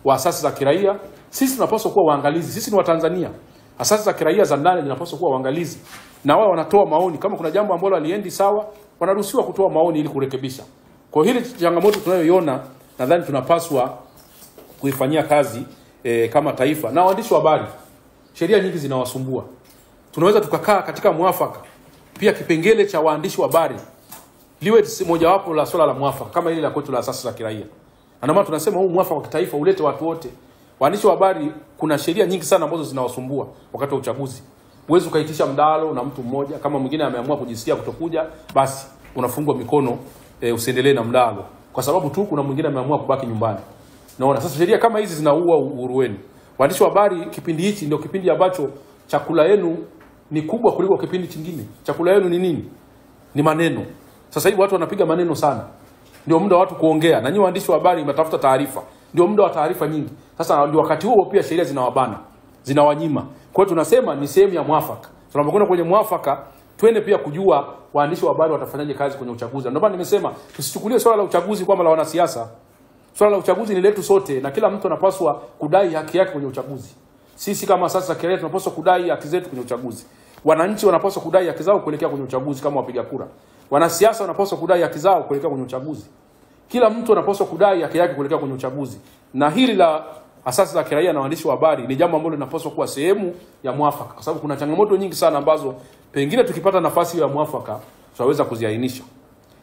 wa asasi za kiraia. Sisi tunapaswa kuwa waangalizi. Sisi ni Watanzania. Asasi za kiraia za ndani zinapaswa kuwa waangalizi. Na wao wanatoa maoni kama kuna jambo ambalo haliendi sawa, wanaruhusiwa kutoa maoni ili kurekebisha. Kwa hili changamoto tunayoiona, nadhani tunapaswa kuifanyia kazi kama taifa. Na waandishi wa habari, sheria nyingi zinawasumbua. Tunaweza tukakaa katika mwafaka pia kipengele cha waandishi wa habari liwe mojawapo la swala la mwafaka kama ile la kwetu la asasi za kiraia. Na ndio maana tunasema huu mwafaka wa kitaifa ulete watu wote. Waandishi wa habari, kuna sheria nyingi sana ambazo zinawasumbua wakati wa uchaguzi. Uwezo ukaitisha mdahalo na mtu mmoja, kama mwingine ameamua kujisikia kutokuja, basi unafungwa mikono, usiendelee na mdahalo kwa sababu tu kuna mwingine ameamua kubaki nyumbani. Naona sasa sheria kama hizi zinaua uhuru wenu. Waandishi wa habari, kipindi hichi ndio kipindi ambacho chakula yenu ni kubwa kuliko kipindi kingine. Chakula yenu ni nini? Ni maneno. Sasa hivi watu wanapiga maneno sana. Ndio muda watu kuongea. Na nyinyi waandishi wa habari mnatafuta taarifa. Ndio muda wa taarifa nyingi. Sasa ndio wakati huo pia sheria zinawabana, zinawanyima. Kwa hiyo tunasema ni sehemu ya mwafaka. Tunapokwenda kwenye mwafaka, twende pia kujua waandishi wa habari watafanyaje kazi kwenye uchaguzi. Ndio maana nimesema tusichukulie swala la uchaguzi kama la wanasiasa. Swala la uchaguzi ni letu sote na kila mtu anapaswa kudai haki yake kwenye uchaguzi. Sisi kama asasi za kiraia tunapaswa kudai haki zetu kwenye uchaguzi. Wananchi wanapaswa kudai haki zao kuelekea kwenye uchaguzi kama wapiga kura. Wanasiasa wanapaswa kudai haki zao kuelekea kwenye uchaguzi. Kila mtu anapaswa kudai haki yake kuelekea kwenye uchaguzi. Na hili la asasi za kiraia na waandishi wa habari ni jambo ambalo linapaswa kuwa sehemu ya mwafaka, kwa sababu kuna changamoto nyingi sana ambazo pengine tukipata nafasi ya mwafaka tutaweza kuziainisha.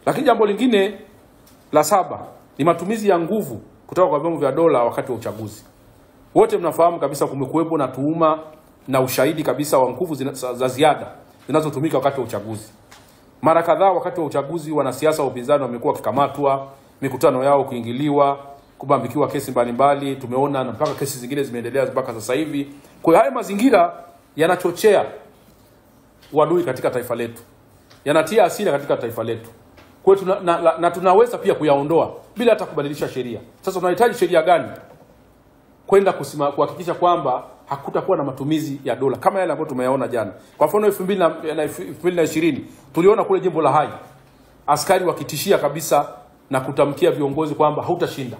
Lakini jambo lingine la 7 ni matumizi ya nguvu kutoka kwa vyombo vya dola wakati wa uchaguzi. Wote mnafahamu kabisa kumekuwepo na tuhuma na ushahidi kabisa wa nguvu za ziada zinazotumika wakati wa uchaguzi. Mara kadhaa wakati wa uchaguzi wanasiasa wa upinzani wamekuwa wakikamatwa, mikutano yao kuingiliwa, kubambikiwa kesi mbalimbali. Tumeona na mpaka kesi zingine zimeendelea mpaka sasa hivi. Kwa hiyo haya mazingira yanachochea uadui katika taifa letu. Yanatia hasira katika taifa letu. Kwa hiyo tunaweza pia kuyaondoa bila hata kubadilisha sheria. Sasa tunahitaji sheria gani kwenda kuhakikisha kwamba hakutakuwa na matumizi ya dola kama yale ambayo tumeyaona jana. Kwa mfano 2020 tuliona kule jimbo la Hai askari wakitishia kabisa na kutamkia viongozi kwamba hautashinda.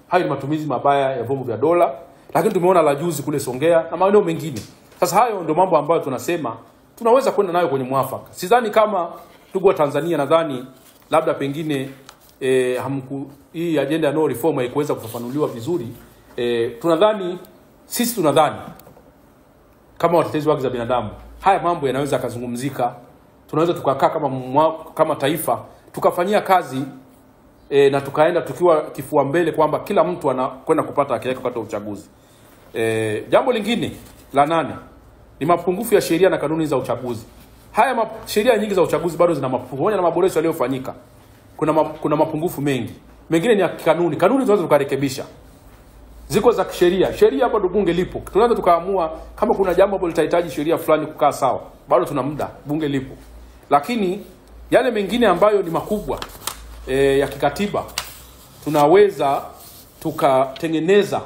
Hayo ni matumizi mabaya ya vyombo vya dola, lakini tumeona la juzi kule Songea na maeneo mengine. Sasa hayo ndio mambo ambayo tunasema tunaweza kwenda nayo kwenye mwafaka. Sidhani kama ndugu wa Tanzania, nadhani labda pengine hii agenda ya no reform haikuweza kufafanuliwa vizuri. Sisi tunadhani kama watetezi wa haki za binadamu haya mambo yanaweza kuzungumzika. Tunaweza tukakaa kama taifa tukafanyia kazi na tukaenda tukiwa kifua mbele kwamba kila mtu anakwenda kupata haki yake wakati wa uchaguzi. Jambo lingine la 8 ni mapungufu ya sheria na kanuni za uchaguzi. Sheria nyingi za uchaguzi bado zina mapungufu. Pamoja na maboresho yaliyofanyika, kuna mapungufu mengi. Mengine ni ya kanuni. Kanuni tunaweza tukarekebisha. Ziko za kisheria. Sheria hapa ndo bunge lipo. Tunaweza tukaamua kama kuna jambo ambalo litahitaji sheria fulani kukaa sawa. Bado tuna muda, bunge lipo. Lakini yale mengine ambayo ni makubwa ya kikatiba tunaweza tukatengeneza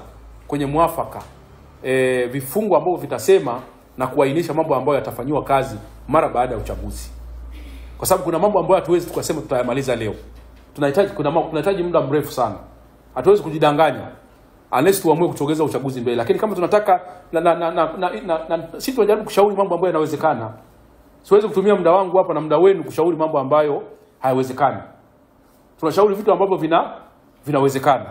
kwenye mwafaka vifungu ambavyo vitasema na kuainisha mambo ambayo yatafanywa kazi mara baada ya uchaguzi. Kwa sababu kuna mambo ambayo hatuwezi tukasema tutayamaliza leo. Tunahitaji muda mrefu sana. Hatuwezi kujidanganya unless tuamue kuchogeza uchaguzi mbele. Lakini kama tunataka sisi tunajaribu kushauri mambo ambayo yanawezekana. Siwezi kutumia muda wangu hapa na muda wenu kushauri mambo ambayo hayawezekani. Tunashauri vitu ambavyo vinawezekana.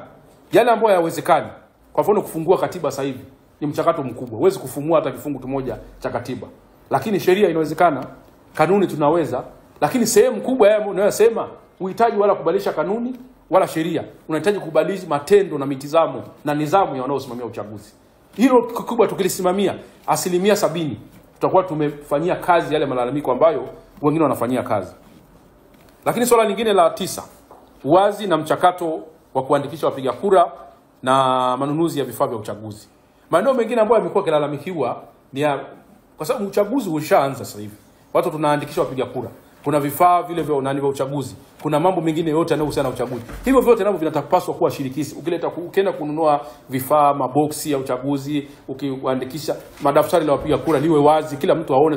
Yale ambayo hayawezekani, kwa mfano kufungua katiba sasa hivi ni mchakato mkubwa. Huwezi kufumua hata kifungu kimoja cha katiba. Lakini sheria inawezekana, kanuni tunaweza, lakini sehemu kubwa yao unayosema uhitaji wala kubadilisha kanuni wala sheria. Unahitaji kubadilisha matendo na mitizamo na nidhamu ya wanaosimamia uchaguzi. Hilo kikubwa tukilisimamia 70%, tutakuwa tumefanyia kazi yale malalamiko ambayo wengine wanafanyia kazi. Lakini swala lingine la 9, uwazi na mchakato wa kuandikisha wapiga kura na manunuzi ya vifaa vya uchaguzi. Maeneo mengine ambayo yamekuwa kilalamikiwa ni kwa sababu uchaguzi ushaanza sasa hivi. Watu tunaandikisha wapiga kura. Kuna vifaa vile vya uchaguzi. Kuna mambo mengine yote yanayohusiana na uchaguzi. Hivyo vyote navyo vinatapaswa kuwa shirikishi. Ukienda kununua vifaa, maboksi ya uchaguzi, ukiandikisha madaftari la wapiga kura liwe wazi, kila mtu aone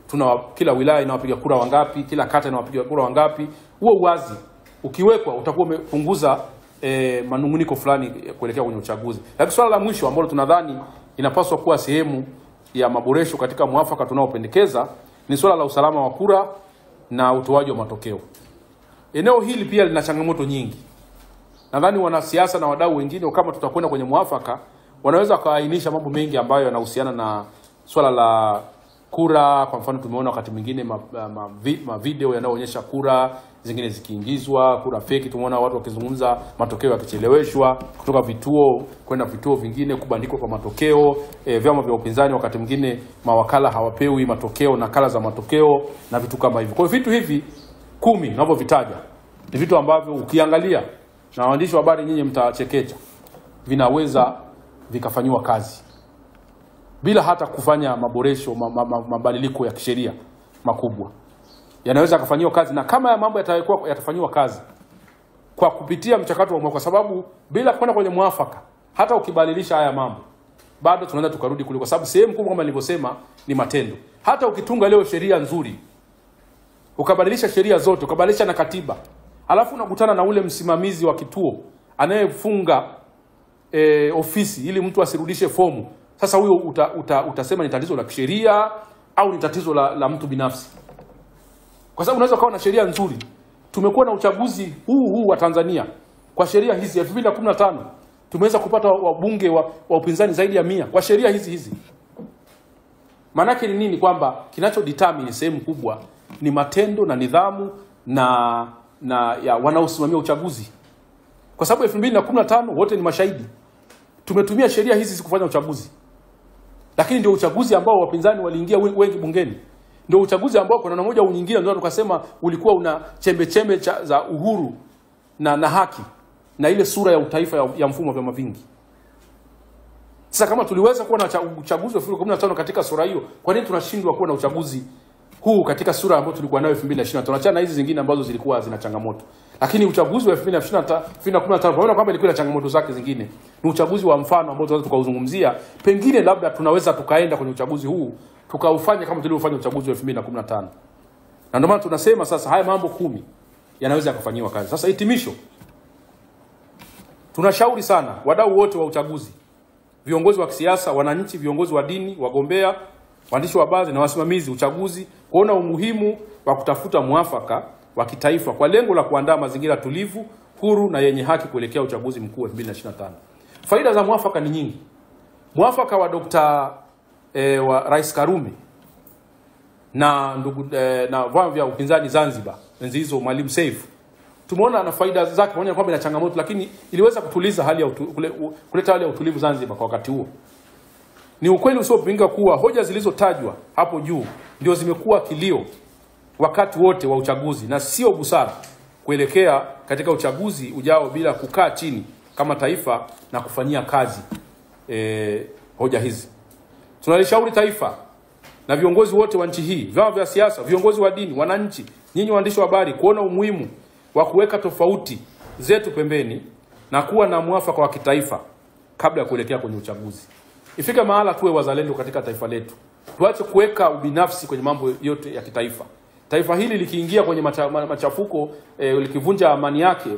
tuna kila wilaya ina wapiga kura wangapi, kila kata ina wapiga kura wangapi. Huo wazi ukiwekwa utakuwa umepunguza manunguniko fulani kuelekea kwenye uchaguzi. Lakini swala la mwisho ambalo tunadhani inapaswa kuwa sehemu ya maboresho katika mwafaka tunaopendekeza ni swala la usalama wa kura na utoaji wa matokeo. Eneo hili pia lina changamoto nyingi. Nadhani wanasiasa na wadau wengine kama tutakwenda kwenye mwafaka wanaweza kuainisha mambo mengi ambayo yanahusiana na swala la kura. Kwa mfano tumeona wakati mwingine video yanayoonyesha kura zingine zikiingizwa, kura feki. Tumeona watu wakizungumza matokeo yakicheleweshwa kutoka vituo kwenda vituo vingine, kubandikwa kwa matokeo. Vyama vya upinzani wakati mwingine mawakala hawapewi matokeo, nakala za matokeo na vitu kama hivyo. Kwa hiyo vitu hivi 10 ninavyovitaja ni vitu ambavyo ukiangalia na waandishi wa habari nyinyi mtachekecha, vinaweza vikafanywa kazi bila hata kufanya maboresho mabadiliko ya kisheria makubwa. Yanaweza kufanywa kazi, na kama ya mambo yatafanywa kazi kwa kupitia mchakato wa kwa sababu bila kwenda kwenye mwafaka, hata ukibadilisha haya mambo bado tunaenda tukarudi kule, kwa sababu sehemu kubwa kama nilivyosema ni matendo. Hata ukitunga leo sheria nzuri, ukabadilisha sheria zote, ukabadilisha na katiba, alafu unakutana na ule msimamizi wa kituo anayefunga ofisi ili mtu asirudishe fomu. Sasa huyo utasema ni tatizo la kisheria au ni tatizo la mtu binafsi? Kwa sababu unaweza kuwa na sheria nzuri. Tumekuwa na uchaguzi huu wa Tanzania kwa sheria hizi 2015 tumeweza kupata wabunge wa upinzani zaidi ya 100 kwa sheria hizi. Maana yake ni nini? Kwamba kinacho determine sehemu kubwa ni matendo na nidhamu na ya wanaosimamia uchaguzi. Kwa sababu 2015 wote ni mashahidi. Tumetumia sheria hizi kufanya uchaguzi. Lakini ndio uchaguzi ambao wapinzani waliingia wengi bungeni. Ndio uchaguzi ambao kwa namna moja au nyingine ndio tukasema ulikuwa una chembe za uhuru na haki na ile sura ya utaifa ya mfumo wa vyama vingi. Sasa kama tuliweza kuwa na uchaguzi wa 2015 katika sura hiyo, kwa nini tunashindwa kuwa na uchaguzi huu katika sura ambayo tulikuwa nayo 2020? Tunaachana na hizi zingine ambazo zilikuwa zina changamoto. Lakini uchaguzi wa 2015 pamoja kwamba ilikuwa na changamoto zake zingine, ni uchaguzi wa mfano ambao tunaweza tukauzungumzia. Pengine labda tunaweza tukaenda kwenye uchaguzi huu tukaufanya kama tulivyofanya uchaguzi wa 2015. Na ndio maana tunasema sasa haya mambo 10 yanaweza kufanyiwa kazi. Sasa hitimisho, tunashauri sana wadau wote wa uchaguzi, viongozi wa kisiasa, wananchi, viongozi wa dini, wagombea, waandishi wa habari na wasimamizi uchaguzi kuona umuhimu wa kutafuta mwafaka wa kitaifa kwa lengo la kuandaa mazingira tulivu, huru na yenye haki kuelekea uchaguzi mkuu 2025. Faida za mwafaka ni nyingi. Mwafaka wa wa Rais Karume na na vyama vya upinzani Zanzibar, enzi hizo Mwalimu Seif, tumeona na faida zake pamoja kwamba ina changamoto, lakini iliweza kutuliza hali ya kuleta hali ya utulivu Zanzibar kwa wakati huo. Ni ukweli usiopingika kuwa hoja zilizotajwa hapo juu ndio zimekuwa kilio wakati wote wa uchaguzi, na sio busara kuelekea katika uchaguzi ujao bila kukaa chini kama taifa na kufanyia kazi hoja hizi. Tunalishauri taifa na viongozi wote wa nchi hii, vyama vya siasa, viongozi wa dini, wananchi, nyinyi waandishi wa habari, kuona umuhimu wa kuweka tofauti zetu pembeni na kuwa na mwafaka wa kitaifa kabla ya kuelekea kwenye uchaguzi. Ifike mahala tuwe wazalendo katika taifa letu. Tuache kuweka ubinafsi kwenye mambo yote ya kitaifa. Taifa hili likiingia kwenye machafuko, likivunja amani yake,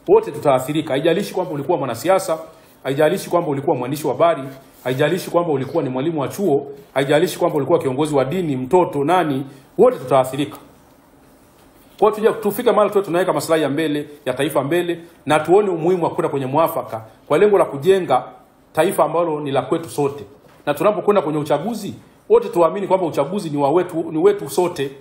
wote tutaathirika. Haijalishi kwamba ulikuwa mwanasiasa, haijalishi kwamba ulikuwa mwandishi wa habari, haijalishi kwamba ulikuwa ni mwalimu wa chuo, haijalishi kwamba ulikuwa kiongozi wa dini, mtoto, nani, wote tutaathirika. Kwa hiyo tufike mahali tuwe tunaweka maslahi ya mbele ya taifa mbele, na tuone umuhimu wa kwenda kwenye mwafaka kwa lengo la kujenga taifa ambalo ni la kwetu sote. Na tunapokwenda kwenye uchaguzi, wote tuamini kwamba uchaguzi ni wetu sote,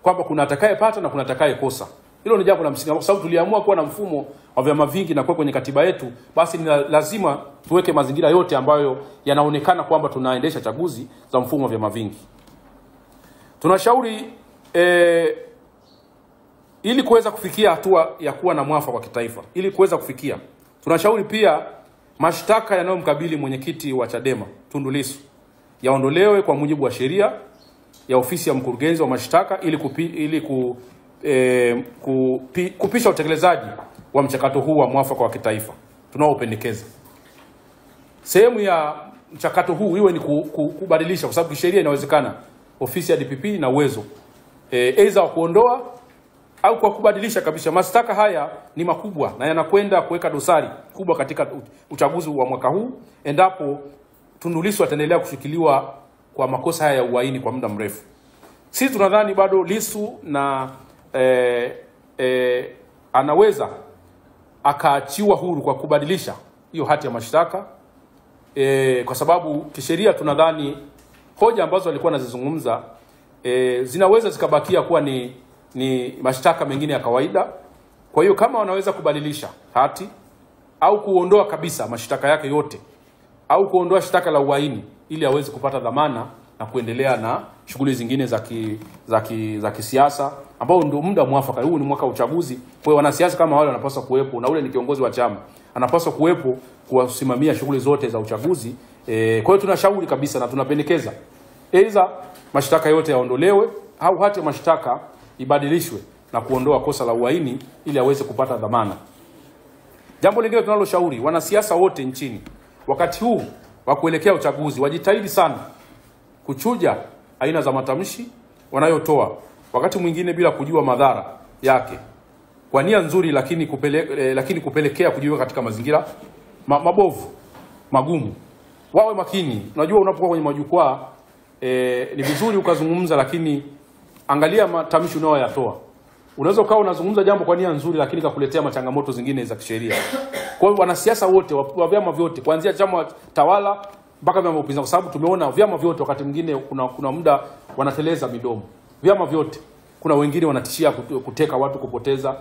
kwamba kuna atakayepata na kuna atakayekosa. Hilo ni jambo la msingi, kwa sababu tuliamua kuwa na mfumo wa vyama vingi na kwa kwenye katiba yetu, basi ni lazima tuweke mazingira yote ambayo yanaonekana kwamba tunaendesha chaguzi za mfumo wa vyama vingi. Tunashauri ili kuweza kufikia hatua ya kuwa na mwafaka wa kitaifa, tunashauri pia mashtaka yanayomkabili mwenyekiti wa Chadema Tundu Lissu yaondolewe kwa mujibu wa sheria ya ofisi ya mkurugenzi wa mashtaka ili kupisha utekelezaji wa mchakato huu wa mwafaka wa kitaifa tunaopendekeza. Sehemu ya mchakato huu iwe ni kubadilisha, kwa sababu kisheria inawezekana ofisi ya DPP na uwezo aidha wa kuondoa au kwa kubadilisha kabisa. Mashtaka haya ni makubwa na yanakwenda kuweka dosari kubwa katika uchaguzi wa mwaka huu endapo Tundu Lissu ataendelea kushikiliwa kwa makosa haya ya uhaini kwa muda mrefu. Sisi tunadhani bado Lissu na anaweza akaachiwa huru kwa kubadilisha hiyo hati ya mashtaka, kwa sababu kisheria tunadhani hoja ambazo alikuwa anazizungumza zinaweza zikabakia kuwa ni mashtaka mengine ya kawaida. Kwa hiyo kama wanaweza kubadilisha hati au kuondoa kabisa mashtaka yake yote au kuondoa shtaka la uhaini ili aweze kupata dhamana na kuendelea na shughuli zingine za kisiasa, ambao ndio muda mwafaka. Huu ni mwaka wa uchaguzi, kwa hiyo wanasiasa kama wale wanapaswa kuwepo, na ule ni kiongozi wa chama anapaswa kuwepo kuwasimamia shughuli zote za uchaguzi. Kwa hiyo tunashauri kabisa na tunapendekeza aidha mashtaka yote yaondolewe au hata mashtaka ibadilishwe na kuondoa kosa la uhaini ili aweze kupata dhamana. Jambo lingine tunaloshauri wanasiasa wote nchini wakati huu wa kuelekea uchaguzi wajitahidi sana kuchuja aina za matamshi wanayotoa, wakati mwingine bila kujua madhara yake, kwa nia nzuri lakini kupelekea kujiweka katika mazingira mabovu, magumu. Wawe makini. Unajua unapokuwa kwenye majukwaa ni vizuri ukazungumza, lakini angalia matamshi unayoyatoa. Unaweza ukawa unazungumza jambo kwa nia nzuri lakini kakuletea machangamoto zingine za kisheria. Kwa hiyo wanasiasa wote wa vyama vyote, kuanzia chama tawala mpaka vyama upinzani, kwa sababu tumeona vyama vyote wakati mwingine kuna muda wanateleza midomo. Vyama vyote, kuna wengine wanatishia kuteka watu, kupoteza,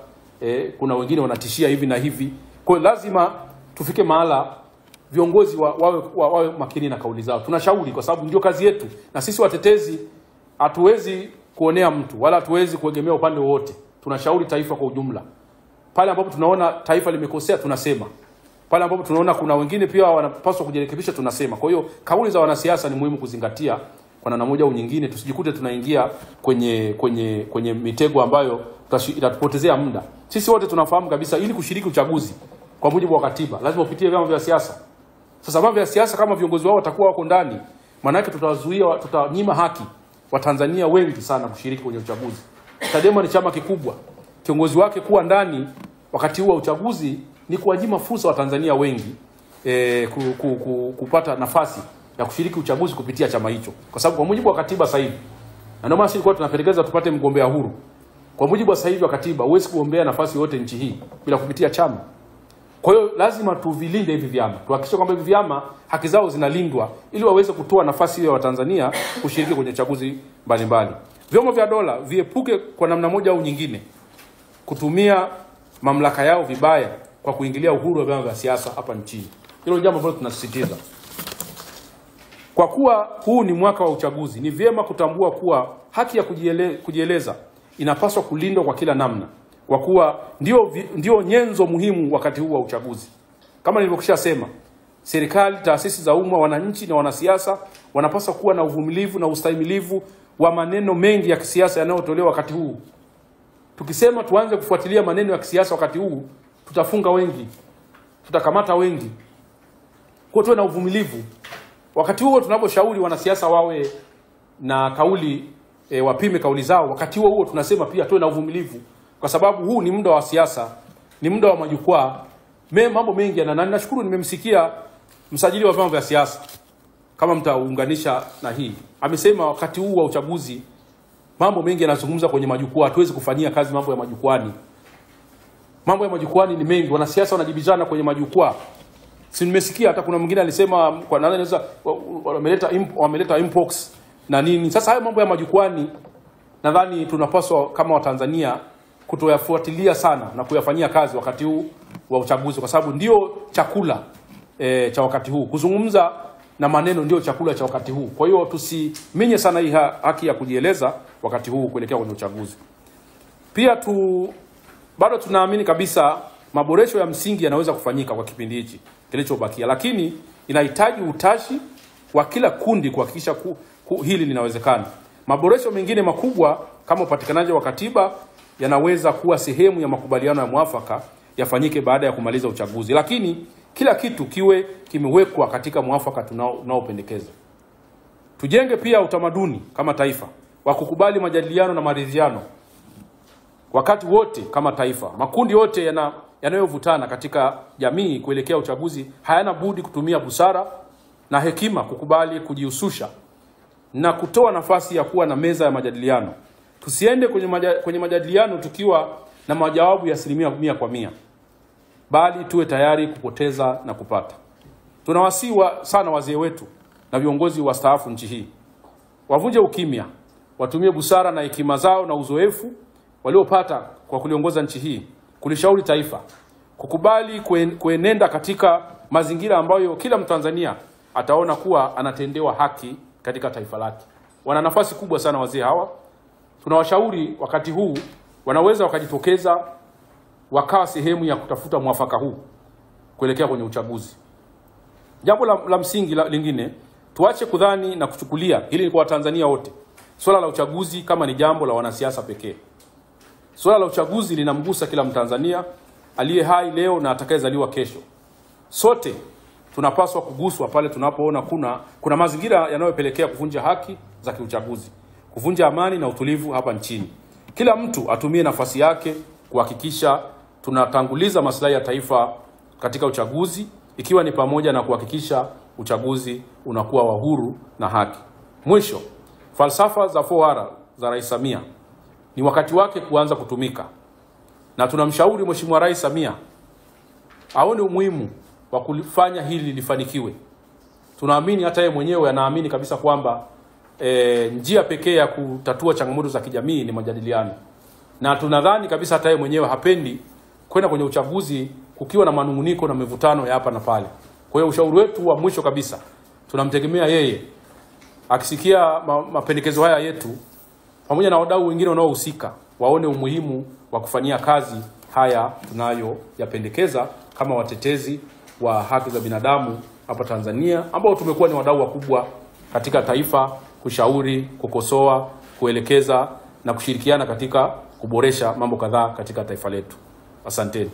kuna wengine wanatishia hivi na hivi. Kwa hiyo lazima tufike mahala viongozi wawe makini na kauli zao. Tunashauri kwa sababu ndio kazi yetu, na sisi watetezi hatuwezi kuonea mtu wala hatuwezi kuegemea upande wote. Tunashauri taifa kwa ujumla. Pale ambapo tunaona taifa limekosea tunasema. Pale ambapo tunaona kuna wengine pia wanapaswa kujirekebisha tunasema. Kwa hiyo kauli za wanasiasa ni muhimu kuzingatia kwa namna moja au nyingine, tusijikute tunaingia kwenye mitego ambayo itatupotezea muda. Sisi wote tunafahamu kabisa ili kushiriki uchaguzi kwa mujibu wa katiba lazima upitie vyama vya siasa. Sasa vyama vya siasa kama viongozi wao watakuwa wako ndani, maana yake tutanyima haki wa Tanzania wengi sana kushiriki kwenye uchaguzi. Chadema ni chama kikubwa. kiongozi wake kuwa ndani wakati huu wa uchaguzi ni kuwanyima fursa wa Tanzania wengi kupata nafasi ya kushiriki uchaguzi kupitia chama hicho. Kwa sababu kwa mujibu wa katiba sasa hivi, na ndio maana sisi kwa tunapendekeza tupate mgombea huru. Kwa mujibu wa sasa hivi wa katiba, huwezi kugombea nafasi yote nchi hii bila kupitia chama. Kwa hiyo lazima tuvilinde hivi vyama. Tuhakikishe kwamba hivi vyama haki zao zinalindwa ili waweze kutoa nafasi hiyo wa Tanzania kushiriki kwenye chaguzi mbalimbali. Vyombo vya dola viepuke kwa namna moja au nyingine kutumia mamlaka yao vibaya kwa kuingilia uhuru wa vyama vya siasa hapa nchini. Hilo jambo ambalo tunasisitiza. Kwa kuwa huu ni mwaka wa uchaguzi, ni vyema kutambua kuwa haki ya kujieleza inapaswa kulindwa kwa kila namna, kwa kuwa ndio nyenzo muhimu wakati huu wa uchaguzi. Kama nilivyokwisha sema, serikali, taasisi za umma, wananchi na wanasiasa wanapaswa kuwa na uvumilivu na ustahimilivu wa maneno mengi ya kisiasa yanayotolewa wakati huu. Tukisema tuanze kufuatilia maneno ya kisiasa wakati huu, tutafunga wengi, tutakamata wengi. Kwa tuwe na uvumilivu. Wakati huo tunaposhauri wanasiasa wawe na kauli, wapime kauli zao, wakati huo tunasema pia tuwe na uvumilivu, kwa sababu huu ni muda wa siasa, ni muda wa majukwaa. Mambo mengi na nashukuru nimemsikia msajili wa vyama vya siasa, kama mtaunganisha na hii, amesema wakati huu wa uchaguzi mambo mengi yanazungumza kwenye majukwaa, hatuwezi kufanyia kazi mambo ya majukwani. Mambo ya majukwani ni mengi, wanasiasa wanajibizana kwenye majukwaa. Si nimesikia hata kuna mwingine alisema kwa nani anaweza wameleta impox na nini. Sasa haya mambo ya majukwani nadhani tunapaswa kama Watanzania kutoyafuatilia sana na kuyafanyia kazi wakati huu wa uchaguzi, kwa sababu ndio chakula cha wakati huu. Kuzungumza na maneno ndio chakula cha wakati huu. Kwa hiyo tusiminye sana hii haki ya kujieleza wakati huu kuelekea kwenye uchaguzi. Pia bado tunaamini kabisa maboresho ya msingi yanaweza kufanyika kwa kipindi hichi kilichobakia, lakini inahitaji utashi wa kila kundi kuhakikisha hili linawezekana. Maboresho mengine makubwa kama upatikanaji wa katiba yanaweza kuwa sehemu ya makubaliano ya mwafaka yafanyike baada ya kumaliza uchaguzi, lakini kila kitu kiwe kimewekwa katika mwafaka tunaopendekeza. Tujenge pia utamaduni kama taifa wa kukubali majadiliano na maridhiano wakati wote kama taifa. Makundi yote yanayovutana katika jamii kuelekea uchaguzi hayana budi kutumia busara na hekima kukubali kujihusisha na kutoa nafasi ya kuwa na meza ya majadiliano. Tusiende kwenye majadiliano tukiwa na majawabu ya 100%, bali tuwe tayari kupoteza na kupata. Tunawasiwa sana wazee wetu na viongozi wastaafu nchi hii wavunje ukimya, watumie busara na hekima zao na uzoefu waliopata kwa kuliongoza nchi hii, kulishauri taifa, kukubali kuenenda katika mazingira ambayo kila Mtanzania ataona kuwa anatendewa haki katika taifa lake. Wana nafasi kubwa sana wazee hawa. Tunawashauri wakati huu wanaweza wakajitokeza wakawa sehemu ya kutafuta mwafaka huu kuelekea kwenye uchaguzi. Jambo la msingi lingine, tuache kudhani na kuchukulia, hili ni kwa Watanzania wote, swala la uchaguzi kama ni jambo la wanasiasa pekee. Swala la uchaguzi linamgusa kila Mtanzania aliye hai leo na atakayezaliwa kesho. Sote tunapaswa kuguswa pale tunapoona kuna mazingira yanayopelekea kuvunja haki za kiuchaguzi, kuvunja amani na utulivu hapa nchini. Kila mtu atumie nafasi yake kuhakikisha tunatanguliza maslahi ya taifa katika uchaguzi, ikiwa ni pamoja na kuhakikisha uchaguzi unakuwa wa huru na haki. Mwisho, falsafa za 4R za Rais Samia ni wakati wake kuanza kutumika. Na tunamshauri Mheshimiwa Rais Samia aone umuhimu wa kulifanya hili lifanikiwe. Tunaamini hata yeye mwenyewe anaamini kabisa kwamba njia pekee ya kutatua changamoto za kijamii ni majadiliano. Na tunadhani kabisa hata yeye mwenyewe hapendi kwenda kwenye uchaguzi kukiwa na manunguniko na mivutano ya hapa na pale. Kwa hiyo ushauri wetu wa mwisho kabisa, tunamtegemea yeye akisikia mapendekezo haya yetu pamoja na wadau wengine wanaohusika, waone umuhimu wa kufanyia kazi haya tunayoyapendekeza kama watetezi wa haki za binadamu hapa Tanzania, ambao tumekuwa ni wadau wakubwa katika taifa, kushauri, kukosoa, kuelekeza na kushirikiana katika kuboresha mambo kadhaa katika taifa letu. Asanteni.